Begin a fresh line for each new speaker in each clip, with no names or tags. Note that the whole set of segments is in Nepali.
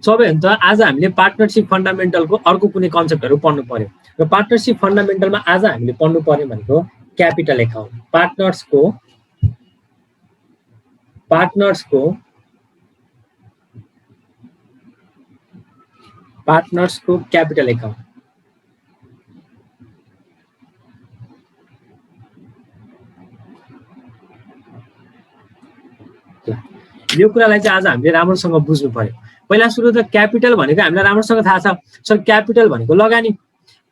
सबैभन्दा आज हामीले पार्टनरशिप फन्डामेन्टलको अर्को कुनै कन्सेप्टहरू पढ्नु पर्यो र पार्टनरशिप फन्डामेन्टलमा आज हामीले पढ्नु पर्यो भनेको क्यापिटल एकाउन्ट, पार्टनर्सको क्यापिटल एकाउन्ट। यो कुरालाई चाहिँ आज हामीले राम्रोसँग बुझ्नु पर्यो। पहिला सुरु त क्यापिटल भनेको हामीलाई राम्रोसँग थाहा छ सर, क्यापिटल भनेको लगानी,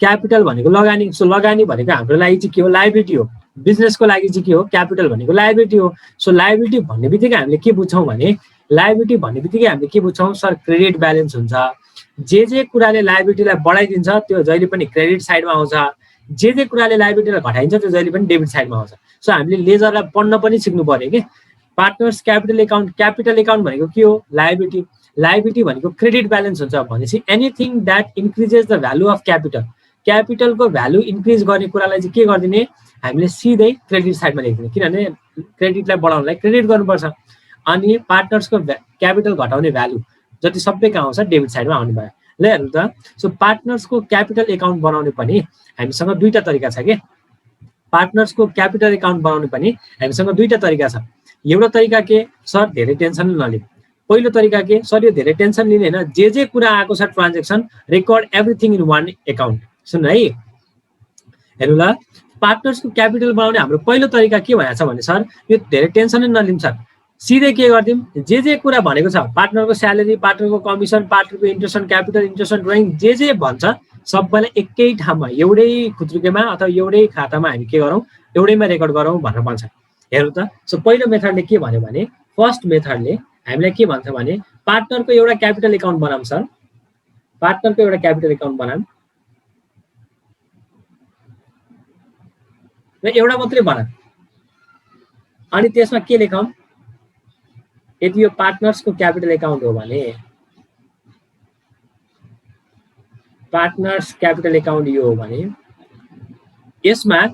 क्यापिटल भनेको लगानी। सो लगानी भनेको हाम्रो लागि चाहिँ के हो? लायबिलिटी हो। बिजनेसको लागि चाहिँ के हो? क्यापिटल भनेको लायबिलिटी हो। सो लायबिलिटी भन्ने बित्तिकै हामीले के बुझ्छौँ भने, लायबिलिटी भन्ने बित्तिकै हामीले के बुझ्छौँ? सर क्रेडिट ब्यालेन्स हुन्छ। जे कुराले लायबिलिटीलाई बढाइदिन्छ त्यो जहिले पनि क्रेडिट साइडमा आउँछ, जे कुराले लायबिलिटीलाई घटाइन्छ त्यो जहिले पनि डेबिट साइडमा आउँछ। सो हामीले लेजरलाई पढ्न पनि सिक्नु पर्यो कि partners capital account, capital account भनेको के हो? लायबिलिटी। लायबिलिटी भनेको क्रेडिट ब्यालेन्स हुन्छ भनेपछि anything that increases the value of capital, क्यापिटलको भ्यालु इन्क्रिज गर्ने कुरालाई चाहिँ के गरिदिने? हामीले सिधै क्रेडिट साइडमा लेखिदिने, किनभने क्रेडिटलाई बढाउनलाई क्रेडिट गर्नुपर्छ। अनि पार्टनर्सको क्यापिटल घटाउने भ्यालु जति सबै कहाँ आउँछ? डेबिट साइडमा आउने भयो। ल हेर्नु त, सो पार्टनर्सको क्यापिटल एकाउन्ट बनाउने पनि हामीसँग दुईटा तरिका छ के। पार्टनर्सको क्यापिटल एकाउन्ट बनाउने पनि हामीसँग दुईटा तरिका छ। एउटा तरिका के? सर धेरै टेन्सन नलिने। पहिलो तरिका के? सर यो धेरै टेन्सन लिने होइन, जे कुरा आएको छ transaction record everything in one account. सुन्नु है, हेर्नु ल, पार्टनर्सको क्यापिटल बनाउने हाम्रो पहिलो तरिका के भनेको छ भने सर यो धेरै टेन्सनै नलिउँ सर, सिधै के गरिदिउँ? जे कुरा भनेको छ, पार्टनरको स्यालेरी, पार्टनरको कमिसन, पार्टनरको interest on capital, interest on drawing, जे भन्छ सबैलाई एकै ठाउँमा एउटै खुत्रुकेमा अथवा एउटै खातामा हामी के गरौँ? एउटैमा रेकर्ड गरौँ भनेर भन्छ। हेर्नु त, सो पहिलो मेथडले के भन्यो भने, फर्स्ट मेथडले हामीलाई के भन्छ भने पार्टनरको एउटा क्यापिटल एकाउन्ट बनाऊँ सर, पार्टनरको एउटा क्यापिटल एकाउन्ट बनाऊँ र एउटा मात्रै बना, अनि त्यसमा के लेखौँ? यदि यो पार्टनर्सको क्यापिटल एकाउन्ट हो भने, पार्टनर्स क्यापिटल एकाउन्ट यो हो भने यसमा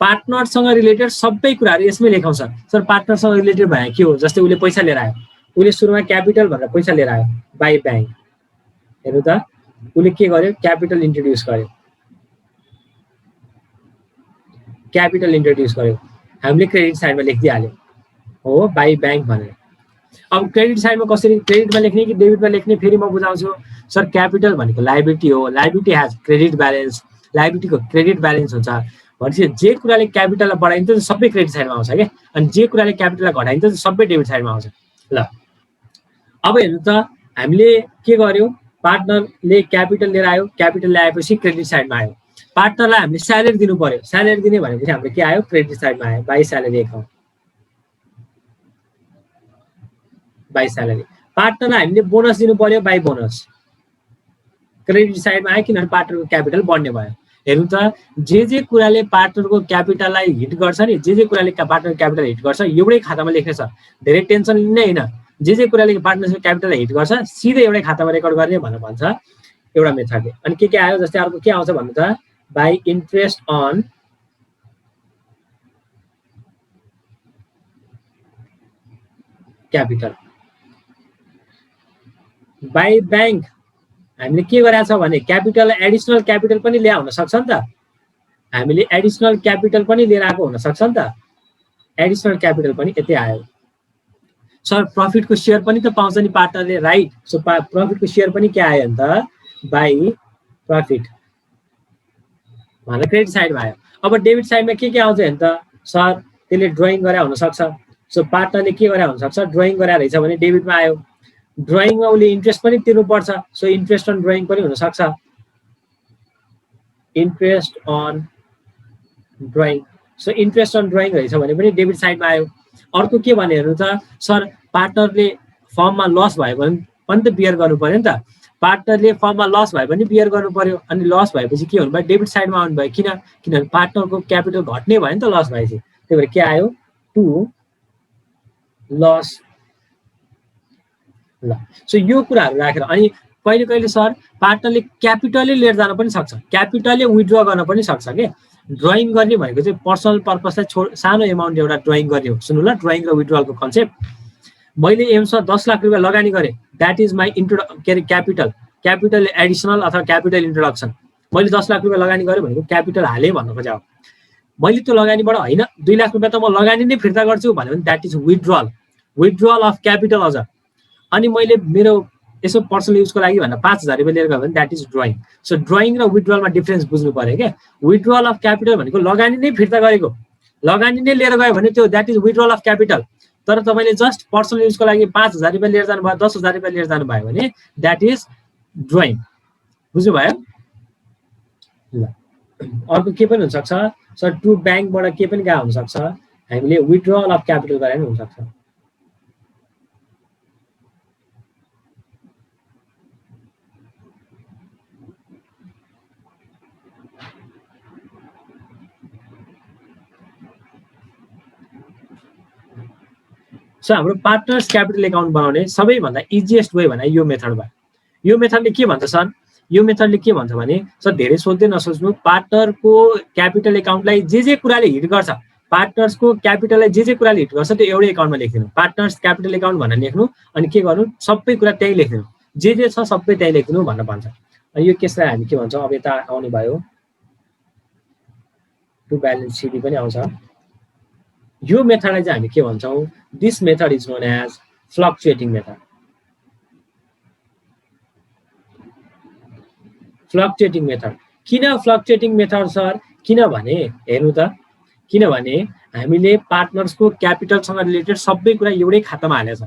पार्टनरसँग रिलेटेड सबै कुराहरू यसमै लेखाउँछ। सर पार्टनरसँग रिलेटेड भए के हो? जस्तै उसले पैसा लिएर आयो, उसले सुरुमा क्यापिटल भनेर पैसा लिएर आयो बाई ब्याङ्क। हेर्नु त, उसले के गर्यो? क्यापिटल इन्ट्रोड्युस गर्यो, क्यापिटल इन्ट्रोड्युस गर्यो। हामीले क्रेडिट साइडमा लेखिदिइहाल्यो हो बाई ब्याङ्क भनेर। अब क्रेडिट साइडमा कसरी, क्रेडिटमा लेख्ने कि डेबिटमा लेख्ने? फेरि म बुझाउँछु। सर क्यापिटल भनेको लायबिलिटी हो, लायबिलिटी हैज क्रेडिट ब्यालेन्स, लायबिलिटीको क्रेडिट ब्यालेन्स हुन्छ भनेपछि जे कुराले क्यापिटललाई बढाइन्छ त्यो सबै क्रेडिट साइडमा आउँछ क्या, अनि जे कुराले क्यापिटललाई घटाइन्छ त्यो सबै डेबिट साइडमा आउँछ। ल अब हेर्नु त, हामीले के गर्यो? पार्टनरले क्यापिटल लिएर आयो, क्यापिटल ल्याएपछि क्रेडिट साइडमा आयो। पार्टनरलाई हामीले स्यालेरी दिनु पर्यो, स्यालेरी दिने भनेपछि हाम्रो के आयो? क्रेडिट साइडमा आयो, by salary account, by salary. पार्टनरलाई हामीले बोनस दिनु पर्यो, बाई बोनस, क्रेडिट साइडमा आयो, किनभने पार्टनरको क्यापिटल बढ्ने भयो। हेर्नु त, जे कुराले पार्टनरको क्यापिटललाई हिट गर्छ नि, जे कुराले पार्टनर क्यापिटल हिट गर्छ एउटै खातामा लेख्ने छ, धेरै टेन्सन लिने होइन। जे कुराले पार्टनरको क्यापिटललाई हिट गर्छ सिधै एउटै खातामा रेकर्ड गर्ने भनेर भन्छ एउटा मेथडले। अनि के आयो? जस्तै अर्को के आउँछ भन्नु त, by interest on capital, by bank. हामीले के गरेका छ भने क्यापिटल एडिसनल क्यापिटल पनि ल्याए हुन सक्छ नि त, हामीले एडिसनल क्यापिटल पनि लिएर आएको हुन सक्छ नि त, एडिसनल क्यापिटल पनि यतै आयो। सर प्रफिटको सेयर पनि त पाउँछ नि पार्टनरले, राइट? सो प्रफिटको सेयर पनि के आयो नि त? बाई प्रफिट भनेर क्रेडिट साइडमा आयो। अब डेबिट साइडमा के आउँछ भने त, सर त्यसले ड्रइङ गरे हुनसक्छ। सो पार्टनरले के गरे हुनसक्छ? ड्रइङ गरे रहेछ भने डेबिटमा आयो। ड्रइङमा उसले इन्ट्रेस्ट पनि तिर्नुपर्छ, सो इन्ट्रेस्ट अन ड्रइङ पनि हुनसक्छ, interest on drawing. So interest on drawing रहेछ भने पनि डेबिट साइडमा आयो। अर्को के भने हेर्नु त, सर पार्टनरले फर्ममा लस भयो भने पनि त बियर गर्नु पर्यो नि त, पार्टनरले फर्ममा लस भयो भने बियर गर्नु पर्यो, अनि लस भएपछि के हुनुभयो? डेबिट साइडमा आउनु भयो। किनभने पार्टनरको क्यापिटल घट्ने भयो नि त लस भएपछि, त्यही भएर के आयो? To loss. ल सो यो कुराहरू राखेर, अनि कहिले कहिले सर पार्टनरले क्यापिटलै लिएर जान पनि सक्छ, क्यापिटलले विथड्र गर्न पनि सक्छ के। ड्रइङ गर्ने भनेको चाहिँ पर्सनल पर्पसलाई सानो एमाउन्ट एउटा ड्रइङ गर्ने हो। सुन्नु ल, ड्रइङ र विथड्रलको कन्सेप्ट। मैले एम्समा 10 लाख रुपियाँ लगानी गरेँ, द्याट इज माई के अरे क्यापिटल एडिसनल अथवा क्यापिटल इन्ट्रोडक्सन। मैले 10 लाख रुपियाँ लगानी गरेँ भनेको क्यापिटल हालेँ भन्नु खोजेँ। मैले त्यो लगानीबाट होइन 2 लाख रुपियाँ त म लगानी नै फिर्ता गर्छु भन्यो भने that is withdrawal of capital अझ। अनि मैले मेरो यसो पर्सनल युजको लागि भनेर 5,000 रुपियाँ लिएर गयो भने that is drawing. So drawing र विथड्रलमा डिफ्रेन्स बुझ्नु पऱ्यो क्या। विथड्रल अफ क्यापिटल भनेको लगानी नै फिर्ता गरेको, लगानी नै लिएर गयो भने त्यो that is withdrawal of capital. तर तपाईँले जस्ट पर्सनल युजको लागि 5,000 रुपियाँ लिएर जानुभयो, 10,000 रुपियाँ लिएर जानुभयो भने द्याट इज ड्रइङ। बुझ्नुभयो? ल अर्को के पनि हुनसक्छ सर, टु ब्याङ्कबाट के पनि कहाँ हुनसक्छ, हामीले विथड्रल अफ क्यापिटल गरे पनि हुनसक्छ। सो हाम्रो पार्टनर्स क्यापिटल एकाउन्ट बनाउने सबैभन्दा इजिएस्ट वे भने यो मेथड भयो। यो मेथडले के भन्छ सर, यो मेथडले के भन्छ भने सर धेरै सोच्दै नसोच्नु, पार्टनरको क्यापिटल एकाउन्टलाई जे कुराले हिट गर्छ, पार्टनर्सको क्यापिटललाई जे कुराले हिट गर्छ त्यो एउटै एकाउन्टमा लेखिदिनु, पार्टनर्स क्यापिटल एकाउन्ट भनेर लेख्नु। अनि के गर्नु, सबै कुरा त्यहीँ लेखिदिनु, जे छ सबै त्यहीँ लेखिदिनु भनेर भन्छ। यो केसलाई हामी के भन्छौँ, अब यता आउने भयो टु ब्यालेन्स सिडी पनि आउँछ। यो मेथडलाई चाहिँ हामी के भन्छौँ, this method is known as fluctuating method. Fluctuating method किन फ्लक्चुएटिङ मेथड सर, किनभने हेर्नु त, किनभने हामीले पार्टनर्सको क्यापिटलसँग रिलेटेड सबै कुरा एउटै खातामा हालेछ।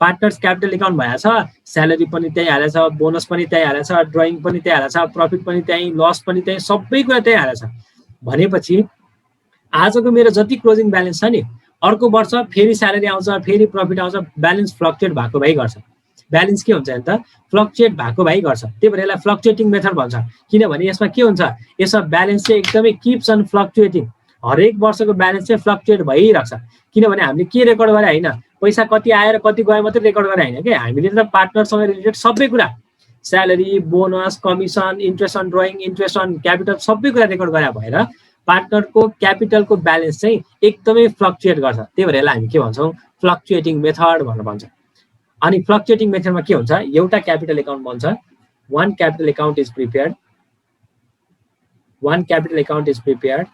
पार्टनर्स क्यापिटल एकाउन्ट भएछ, स्यालेरी पनि त्यही हालेछ, बोनस पनि त्यही हालेछ, ड्रइङ पनि त्यही हालेछ, प्रफिट पनि त्यही, लस पनि त्यही, सबै कुरा त्यही हालेछ। भनेपछि आजको मेरो जति क्लोजिङ ब्यालेन्स छ नि, अर्को वर्ष फेरि स्यालेरी आउँछ, फेरि प्रफिट आउँछ, ब्यालेन्स फ्लक्चुएट भएको भइ गर्छ। ब्यालेन्स के हुन्छ नि त, फ्लक्चुएट भएको भइ गर्छ। त्यही भएर यसलाई फ्लक्चुएटिङ मेथड भन्छ। किनभने यसमा के हुन्छ, यसमा ब्यालेन्स चाहिँ एकदमै किप्स अन फ्लक्चुएटिङ, हरेक वर्षको ब्यालेन्स चाहिँ फ्लक्चुएट भइरहेको छ। किनभने हामीले के रेकर्ड गरे होइन, पैसा कति आएर कति गयो मात्रै रेकर्ड गरे होइन कि, हामीले त पार्टनरसँग रिलेटेड सबै कुरा, salary, bonus, commission, interest on drawing, interest on capital सबै कुरा रेकर्ड गरे भएर पार्टनरको क्यापिटलको ब्यालेन्स चाहिँ एकदमै फ्लक्चुएट गर्छ। त्यही भएर यसलाई हामी के भन्छौँ, फ्लक्चुएटिङ मेथड भनेर भन्छ। अनि फ्लक्चुएटिङ मेथडमा के हुन्छ, एउटा क्यापिटल एकाउन्ट बन्छ, one capital account is prepared, one capital account is prepared,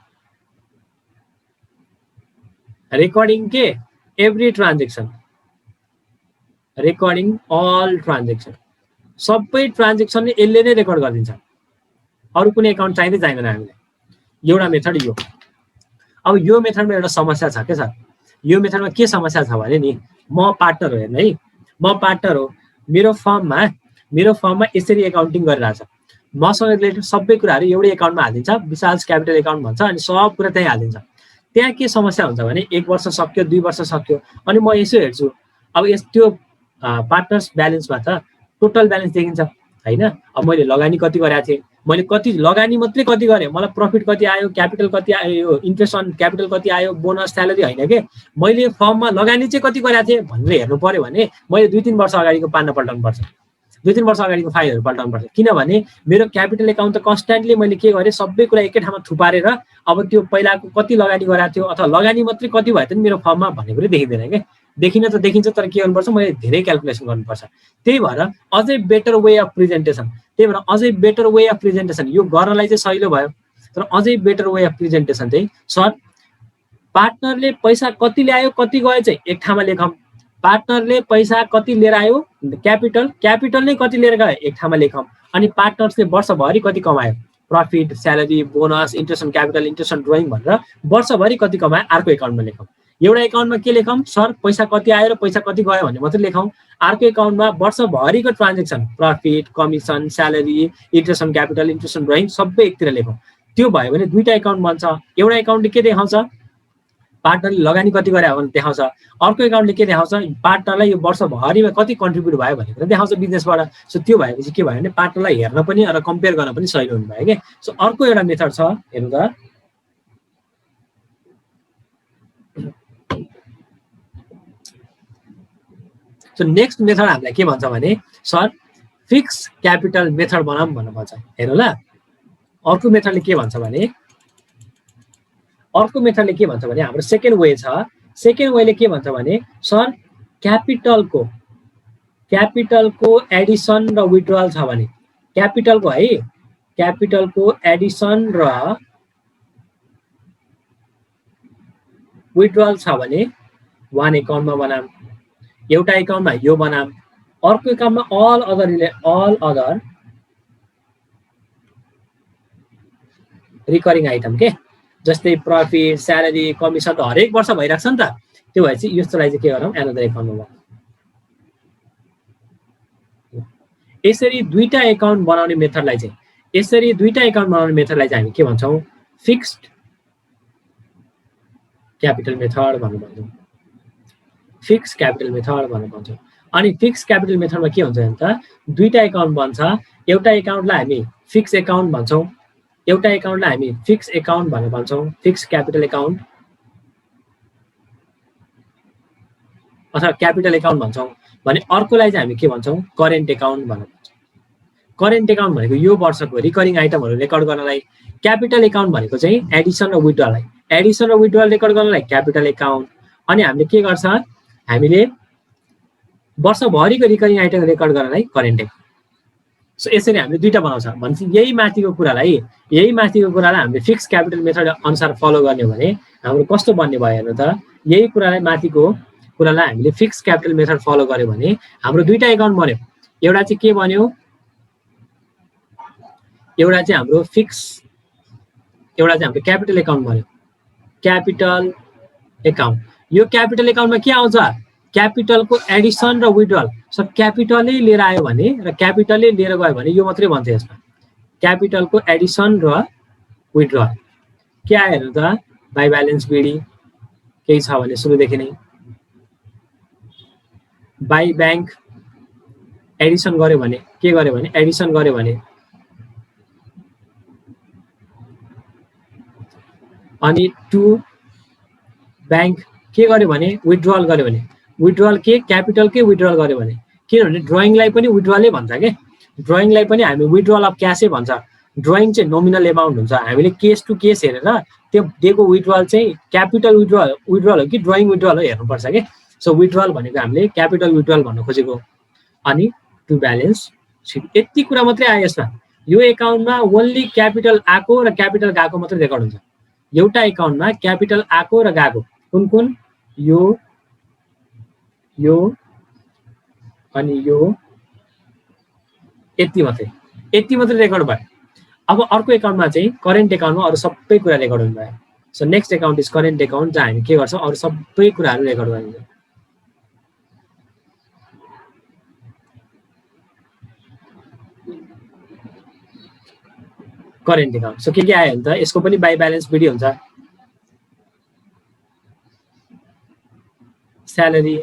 recording के every transaction, recording all transaction, सबै ट्रान्जेक्सन यसले नै रेकर्ड गरिदिन्छ। अरू कुनै एकाउन्ट चाहिँदै चाहिँदैन हामीले। एउटा मेथड यो। अब यो मेथडमा एउटा समस्या छ के सर, यो मेथडमा के समस्या छ भने नि, म पार्टनर हो, हेर्नु है, म पार्टनर हो, मेरो फर्ममा यसरी एकाउन्टिङ गरिरहेछ, मसँग रिलेटेड सबै कुराहरू एउटै एकाउन्टमा हालिदिन्छ, विशाल्स क्यापिटल एकाउन्ट भन्छ, अनि सब कुरा त्यहीँ हालिदिन्छ। त्यहाँ के समस्या हुन्छ भने 1 वर्ष सक्यो, 2 वर्ष सक्यो, अनि म यसो हेर्छु, अब त्यो पार्टनर्स ब्यालेन्समा त टोटल ब्यालेन्स देखिन्छ होइन। अब मैले लगानी कति गरेको थिएँ, मैले कति लगानी मात्रै कति गरेँ, मलाई प्रफिट कति आयो, क्यापिटल कति आयो, इन्ट्रेस्ट अन क्यापिटल कति आयो, बोनस, स्यालेरी होइन कि, मैले फर्ममा लगानी चाहिँ कति गरेको थिएँ भनेर हेर्नु पऱ्यो भने मैले 2-3 वर्ष अगाडिको पान्ना पल्टाउनु पर्छ, 2-3 वर्ष अगाडिको फाइलहरू पल्टाउनु पर्छ। किनभने मेरो क्यापिटल एकाउन्ट त कन्स्ट्यान्टली मैले के गरेँ, सबै कुरा एकै ठाउँमा थुपारेर अब त्यो पहिलाको कति लगानी गराएको थियो अथवा लगानी मात्रै कति भयो त मेरो फर्ममा भन्ने कुरै देखिँदैन क्या। देखिन त देखिन्छ, तर के गर्नुपर्छ, मैले धेरै क्यालकुलेसन गर्नुपर्छ। त्यही भएर अझै बेटर वे अफ प्रेजेन्टेसन, त्यही भएर अझै बेटर वे अफ प्रेजेन्टेसन, यो गर्नलाई चाहिँ सहिलो भयो, तर अझै बेटर वे अफ प्रेजेन्टेसन चाहिँ सर, पार्टनरले पैसा कति ल्यायो कति गयो चाहिँ एक ठाउँमा लेखौँ, पार्टनरले पैसा कति लिएर आयो, क्यापिटल नै कति लिएर गयो एक ठाउँमा लेखौँ, अनि पार्टनर्सले वर्षभरि कति कमायो, profit, salary, bonus, interest on capital, interest on drawing भनेर वर्षभरि कति कमायो अर्को एकाउन्टमा लेखौँ। एउटा एकाउन्टमा के लेखौँ सर, पैसा कति आयो र पैसा कति गयो भन्ने मात्रै लेखौँ। अर्को एकाउन्टमा वर्षभरिको transaction, profit, commission, salary, interest on capital, interest on drawing सबै एकतिर लेखौँ। त्यो भयो भने दुईटा एकाउन्ट बन्छ। एउटा एकाउन्टले के देखाउँछ, पार्टनरले लगानी कति गरे भने देखाउँछ, अर्को एकाउन्टले के देखाउँछ, पार्टनरलाई यो वर्षभरिमा कति कन्ट्रिब्युट भयो भन्ने कुरा देखाउँछ बिजनेसबाट। सो त्यो भएपछि के भयो भने पार्टनरलाई हेर्न पनि र कम्पेयर गर्न पनि सजिलो हुने भयो क्या। सो अर्को एउटा मेथड छ, हेर्नु त, सो नेक्स्ट मेथड हामीलाई के भन्छ भने सर फिक्स क्यापिटल मेथड बनाऊँ भनेर भन्छ। हेर्नु ल, अर्को मेथडले के भन्छ भने, अर्को मेथडले के भन्छ भने हाम्रो सेकेन्ड वे छ। सेकेन्ड वेले के भन्छ भने सर क्यापिटलको एडिसन र विथड्रल छ भने क्यापिटलको है क्यापिटलको एडिसन र विथड्रल छ भने वान एकाउन्टमा बनाम, एउटा एकाउन्टमा यो बनाम, अर्को एकाउन्टमा अल अदर रिकरिङ आइटम के जस्तै प्रफिट स्यालेरी कमिसन त हरेक वर्ष भइरहेको छ नि त, त्यो भएपछि यस्तोलाई चाहिँ के गरौँ एनदर एकाउन्टमा। यसरी दुईटा एकाउन्ट बनाउने मेथडलाई चाहिँ हामी के भन्छौँ फिक्स्ड क्यापिटल मेथड भन्नु भन्छौँ। फिक्स क्यापिटल मेथड भन्नु भन्छौँ। अनि फिक्स क्यापिटल मेथडमा के हुन्छ भने त दुईटा एकाउन्ट बन्छ, एउटा एकाउन्टलाई हामी फिक्स एकाउन्ट भन्छौँ, एउटा एकाउन्टलाई हामी फिक्स एकाउन्ट भनेर भन्छौँ, फिक्स क्यापिटल एकाउन्ट अथवा क्यापिटल एकाउन्ट भन्छौँ भने अर्कोलाई चाहिँ हामी के भन्छौँ करेन्ट एकाउन्ट भनेर भन्छौँ। करेन्ट एकाउन्ट भनेको यो वर्षको रिकरिङ आइटमहरू रेकर्ड गर्नलाई, क्यापिटल एकाउन्ट भनेको चाहिँ एडिसन र विथड्रललाई, एडिसन र विथड्रल रेकर्ड गर्नलाई क्यापिटल एकाउन्ट। अनि हामीले के गर्छ हामीले वर्षभरिको रिकरिङ आइटम रेकर्ड गर्नलाई करेन्ट एकाउन्ट। सो यसरी हामीले दुईटा बनाउँछ भनेपछि यही माथिको कुरालाई हामीले फिक्स क्यापिटल मेथड अनुसार फलो गर्ने हो भने हाम्रो कस्तो बन्ने भयो हेर्नु त, यही कुरालाई माथिको कुरालाई हामीले फिक्स क्यापिटल मेथड फलो गर्यो भने हाम्रो दुईटा एकाउन्ट बन्यो। एउटा चाहिँ के बन्यो, एउटा चाहिँ हाम्रो फिक्स, एउटा चाहिँ हाम्रो क्यापिटल एकाउन्ट बन्यो, क्यापिटल एकाउन्ट। यो क्यापिटल एकाउन्टमा के आउँछ क्यापिटलको एडिसन र विथड्रल। सो क्यापिटलै लिएर आयो भने र क्यापिटलै लिएर गयो भने यो मात्रै भन्छ यसमा क्यापिटलको एडिसन र विथड्रल। के आयो हेर्नु त बाई ब्यालेन्स बिडी केही छ भने सुरुदेखि नै बाई ब्याङ्क एडिसन गर्यो भने के गर्यो भने एडिसन गर्यो भने अनि टु ब्याङ्क के गर्यो भने विथड्रल गर्यो भने विथड्रल के क्यापिटलकै विथड्रल गर्यो भने, किनभने ड्रइङलाई पनि विथड्रलै भन्छ के, ड्रइङलाई पनि हामी विथड्रल अफ क्यासै भन्छ। ड्रइङ चाहिँ नोमिनल एमाउन्ट हुन्छ, हामीले केस टु केस हेरेर त्यो दिएको विथड्रल चाहिँ क्यापिटल विथड्रल हो कि ड्रइङ विथड्रल हो हेर्नुपर्छ कि। सो विथड्रल भनेको हामीले क्यापिटल विथड्रल भन्न खोजेको। अनि टु ब्यालेन्स सिट यति कुरा मात्रै आयो यसमा। यो एकाउन्टमा ओन्ली क्यापिटल आएको र क्यापिटल गएको मात्रै रेकर्ड हुन्छ। एउटा एकाउन्टमा क्यापिटल आएको र गएको कुन कुन यो अनि यो यति मात्रै रेकर्ड भयो। अब अर्को एकाउन्टमा चाहिँ करेन्ट एकाउन्टमा अरू सबै कुरा रेकर्ड हुनु भयो। So next account is current account जहाँ हामी के गर्छौँ अरू सबै कुराहरू रेकर्ड गरिन्छ। करेन्ट एकाउन्ट सो के आयो भने त यसको पनि बाई ब्यालेन्स बिडी हुन्छ, salary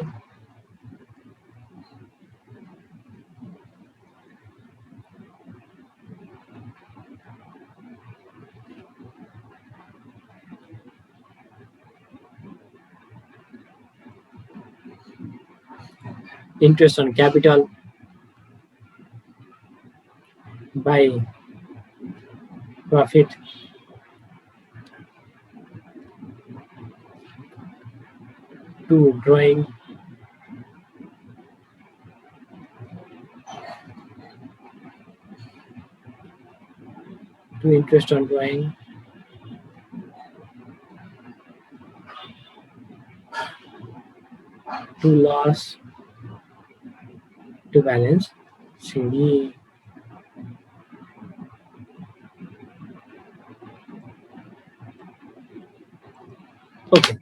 interest on capital by profit to drawing to interest on drawing to loss to balance CD okay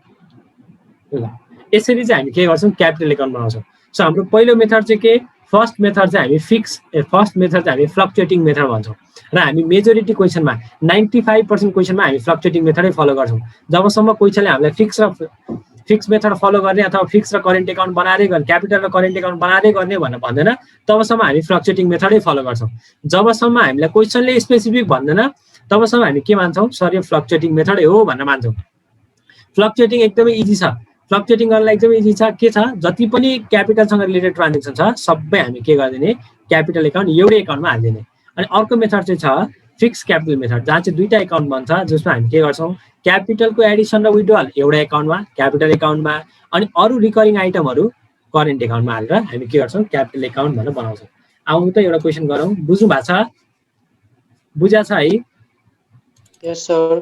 ल यसरी चाहिँ हामी के गर्छौं क्यापिटल एकाउन्ट बनाउँछौं। सो हाम्रो पहिलो मेथड चाहिँ के फर्स्ट मेथड चाहिँ हामी फर्स्ट मेथड चाहिँ हामी फ्लक्चुएटिङ मेथड भन्छौं र हामी मेजोरिटी क्वेशनमा 95% क्वेशनमा हामी फ्लक्चुएटिङ मेथडै फलो गर्छौं। जबसम्म क्वेशनले हामीलाई फिक्स मेथड फलो गर्ने अथवा फिक्स र करेन्ट एकाउन्ट बनाएरै गर्ने क्यापिटल र करेन्ट एकाउन्ट बनाएरै गर्ने भनेर भन्दैन तबसम्म हामी फ्लक्चुएटिङ मेथडै फलो गर्छौं। जबसम्म हामीलाई क्वेशनले स्पेसिफिक भन्दैन तबसम्म हामी के मान्छौं सर यो फ्लक्चुएटिङ मेथडै हो भनेर मान्छौं। फ्लक्चुएटिङ एकदमै इजी छ, फ्लक्चुएटिङ गर्नलाई एकदमै इजी छ। के छ जति पनि क्यापिटलसँग रिलेटेड ट्रान्जेक्सन छ सबै हामी के गर्दिने क्यापिटल एकाउन्ट एउटै एकाउन्टमा हाल्दिने। अनि अर्को मेथड चाहिँ छ फिक्स क्यापिटल मेथड जहाँ चाहिँ दुईटा एकाउन्ट बन्छ जसमा हामी के गर्छौं क्यापिटलको एडिसन र विथड्रल एउटा एकाउन्टमा क्यापिटल एकाउन्टमा अनि अरू रिकरिङ आइटमहरू करेन्ट एकाउन्टमा हालेर हामी के गर्छौँ क्यापिटल एकाउन्ट भनेर बनाउँछौँ। आउनु त एउटा क्वेसन गरौँ। बुझ्नु भएको छ? बुझा छ है?
यस सर।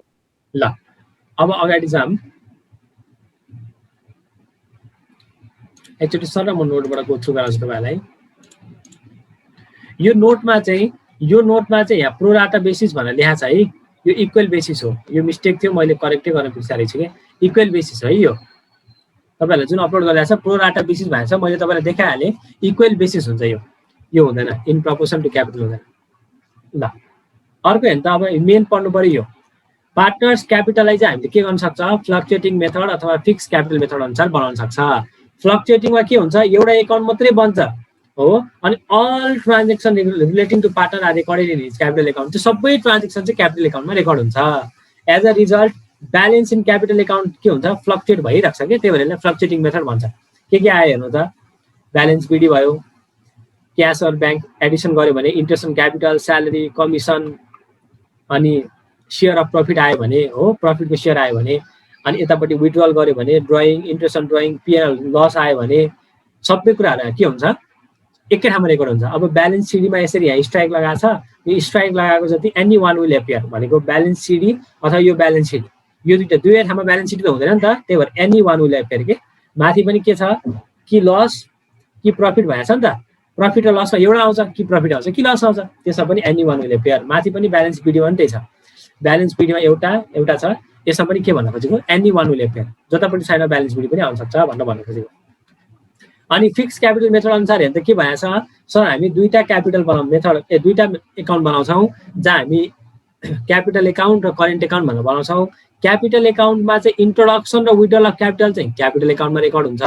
ल अब अगाडि जाऊँ। एकचोटि सर म नोटबाट गो थ्रु गराउँछु तपाईँलाई। यो नोटमा चाहिँ यहाँ प्रोराटा बेसिस भनेर लेखा छ है। यो इक्वल बेसिस हो। यो मिस्टेक थियो, मैले करेक्टै गर्न बिर्सेको छु कि इक्वल बेसिस हो है। यो तपाईँहरूलाई जुन अपलोड गरिरहेको छ प्रोराटा बेसिस भनेको छ, मैले तपाईँलाई देखाइहालेँ इक्वल बेसिस हुन्छ। यो हुँदैन, इन प्रपोर्सन टु क्यापिटल हुँदैन। ल अर्को हेर्नु त, अब मेन पढ्नु पर्यो। यो पार्टनर्स क्यापिटललाई चाहिँ हामीले के गर्न सक्छ, फ्लक्चुएटिङ मेथड अथवा फिक्स क्यापिटल मेथड अनुसार बनाउन सक्छ। फ्लक्चुएटिङमा के हुन्छ, एउटा एकाउन्ट मात्रै बन्छ हो, अनि all transaction relating to partner are recorded in his capital account. त्यो सबै ट्रान्जेक्सन चाहिँ क्यापिटल एकाउन्टमा रेकर्ड हुन्छ। As a result balance in capital account के हुन्छ, फ्लक्चुएट भइरहेको छ कि, त्यही भएर फ्लक्चुएटिङ मेथड भन्छ। के आयो हेर्नु त, ब्यालेन्स बिडी भयो, क्यास अर ब्याङ्क एडिसन गर्यो भने interest on capital, salary, commission, अनि सेयर अफ प्रफिट आयो भने हो, प्रफिटको सेयर आयो भने, अनि यतापट्टि विड्रल गर्यो भने drawing, interest on drawing, PL loss आयो भने सबै कुराहरू के हुन्छ, एकै ठाउँमा रेकर्ड हुन्छ। अब ब्यालेन्स सिडीमा यसरी यहाँ स्ट्राइक लगाएको छ, यो स्ट्राइक लगाएको जति एनी वान विल एपियर भनेको ब्यालेन्स सिडी अथवा यो ब्यालेन्स सिट, यो दुवै ठाउँमा ब्यालेन्स सिट त हुँदैन नि त, त्यही भएर एनी वान विल एपियर के माथि पनि के छ कि लस कि प्रफिट भएको छ नि त, प्रफिट र लसमा एउटा आउँछ कि प्रफिट आउँछ कि लस आउँछ, त्यसमा पनि एनी वान विल एपियर। माथि पनि ब्यालेन्स बिडीमा पनि त्यही छ, ब्यालेन्स बिडीमा एउटा छ, यसमा पनि के भन्न खोजेको एनी वान विल एपियर, जतापट्टि साइडमा ब्यालेन्स बिडी पनि आउन सक्छ भनेर भन्न खोजेको। अनि फिक्स क्यापिटल मेथड अनुसार हेर्दा के भएको छ, सर हामी दुईटा क्यापिटल दुईटा एकाउन्ट बनाउँछौँ, जहाँ हामी क्यापिटल एकाउन्ट र करेन्ट एकाउन्ट भनेर बनाउँछौँ। क्यापिटल एकाउन्टमा चाहिँ इन्ट्रोडक्सन र विड्रल अफ क्यापिटल चाहिँ क्यापिटल एकाउन्टमा रेकर्ड हुन्छ,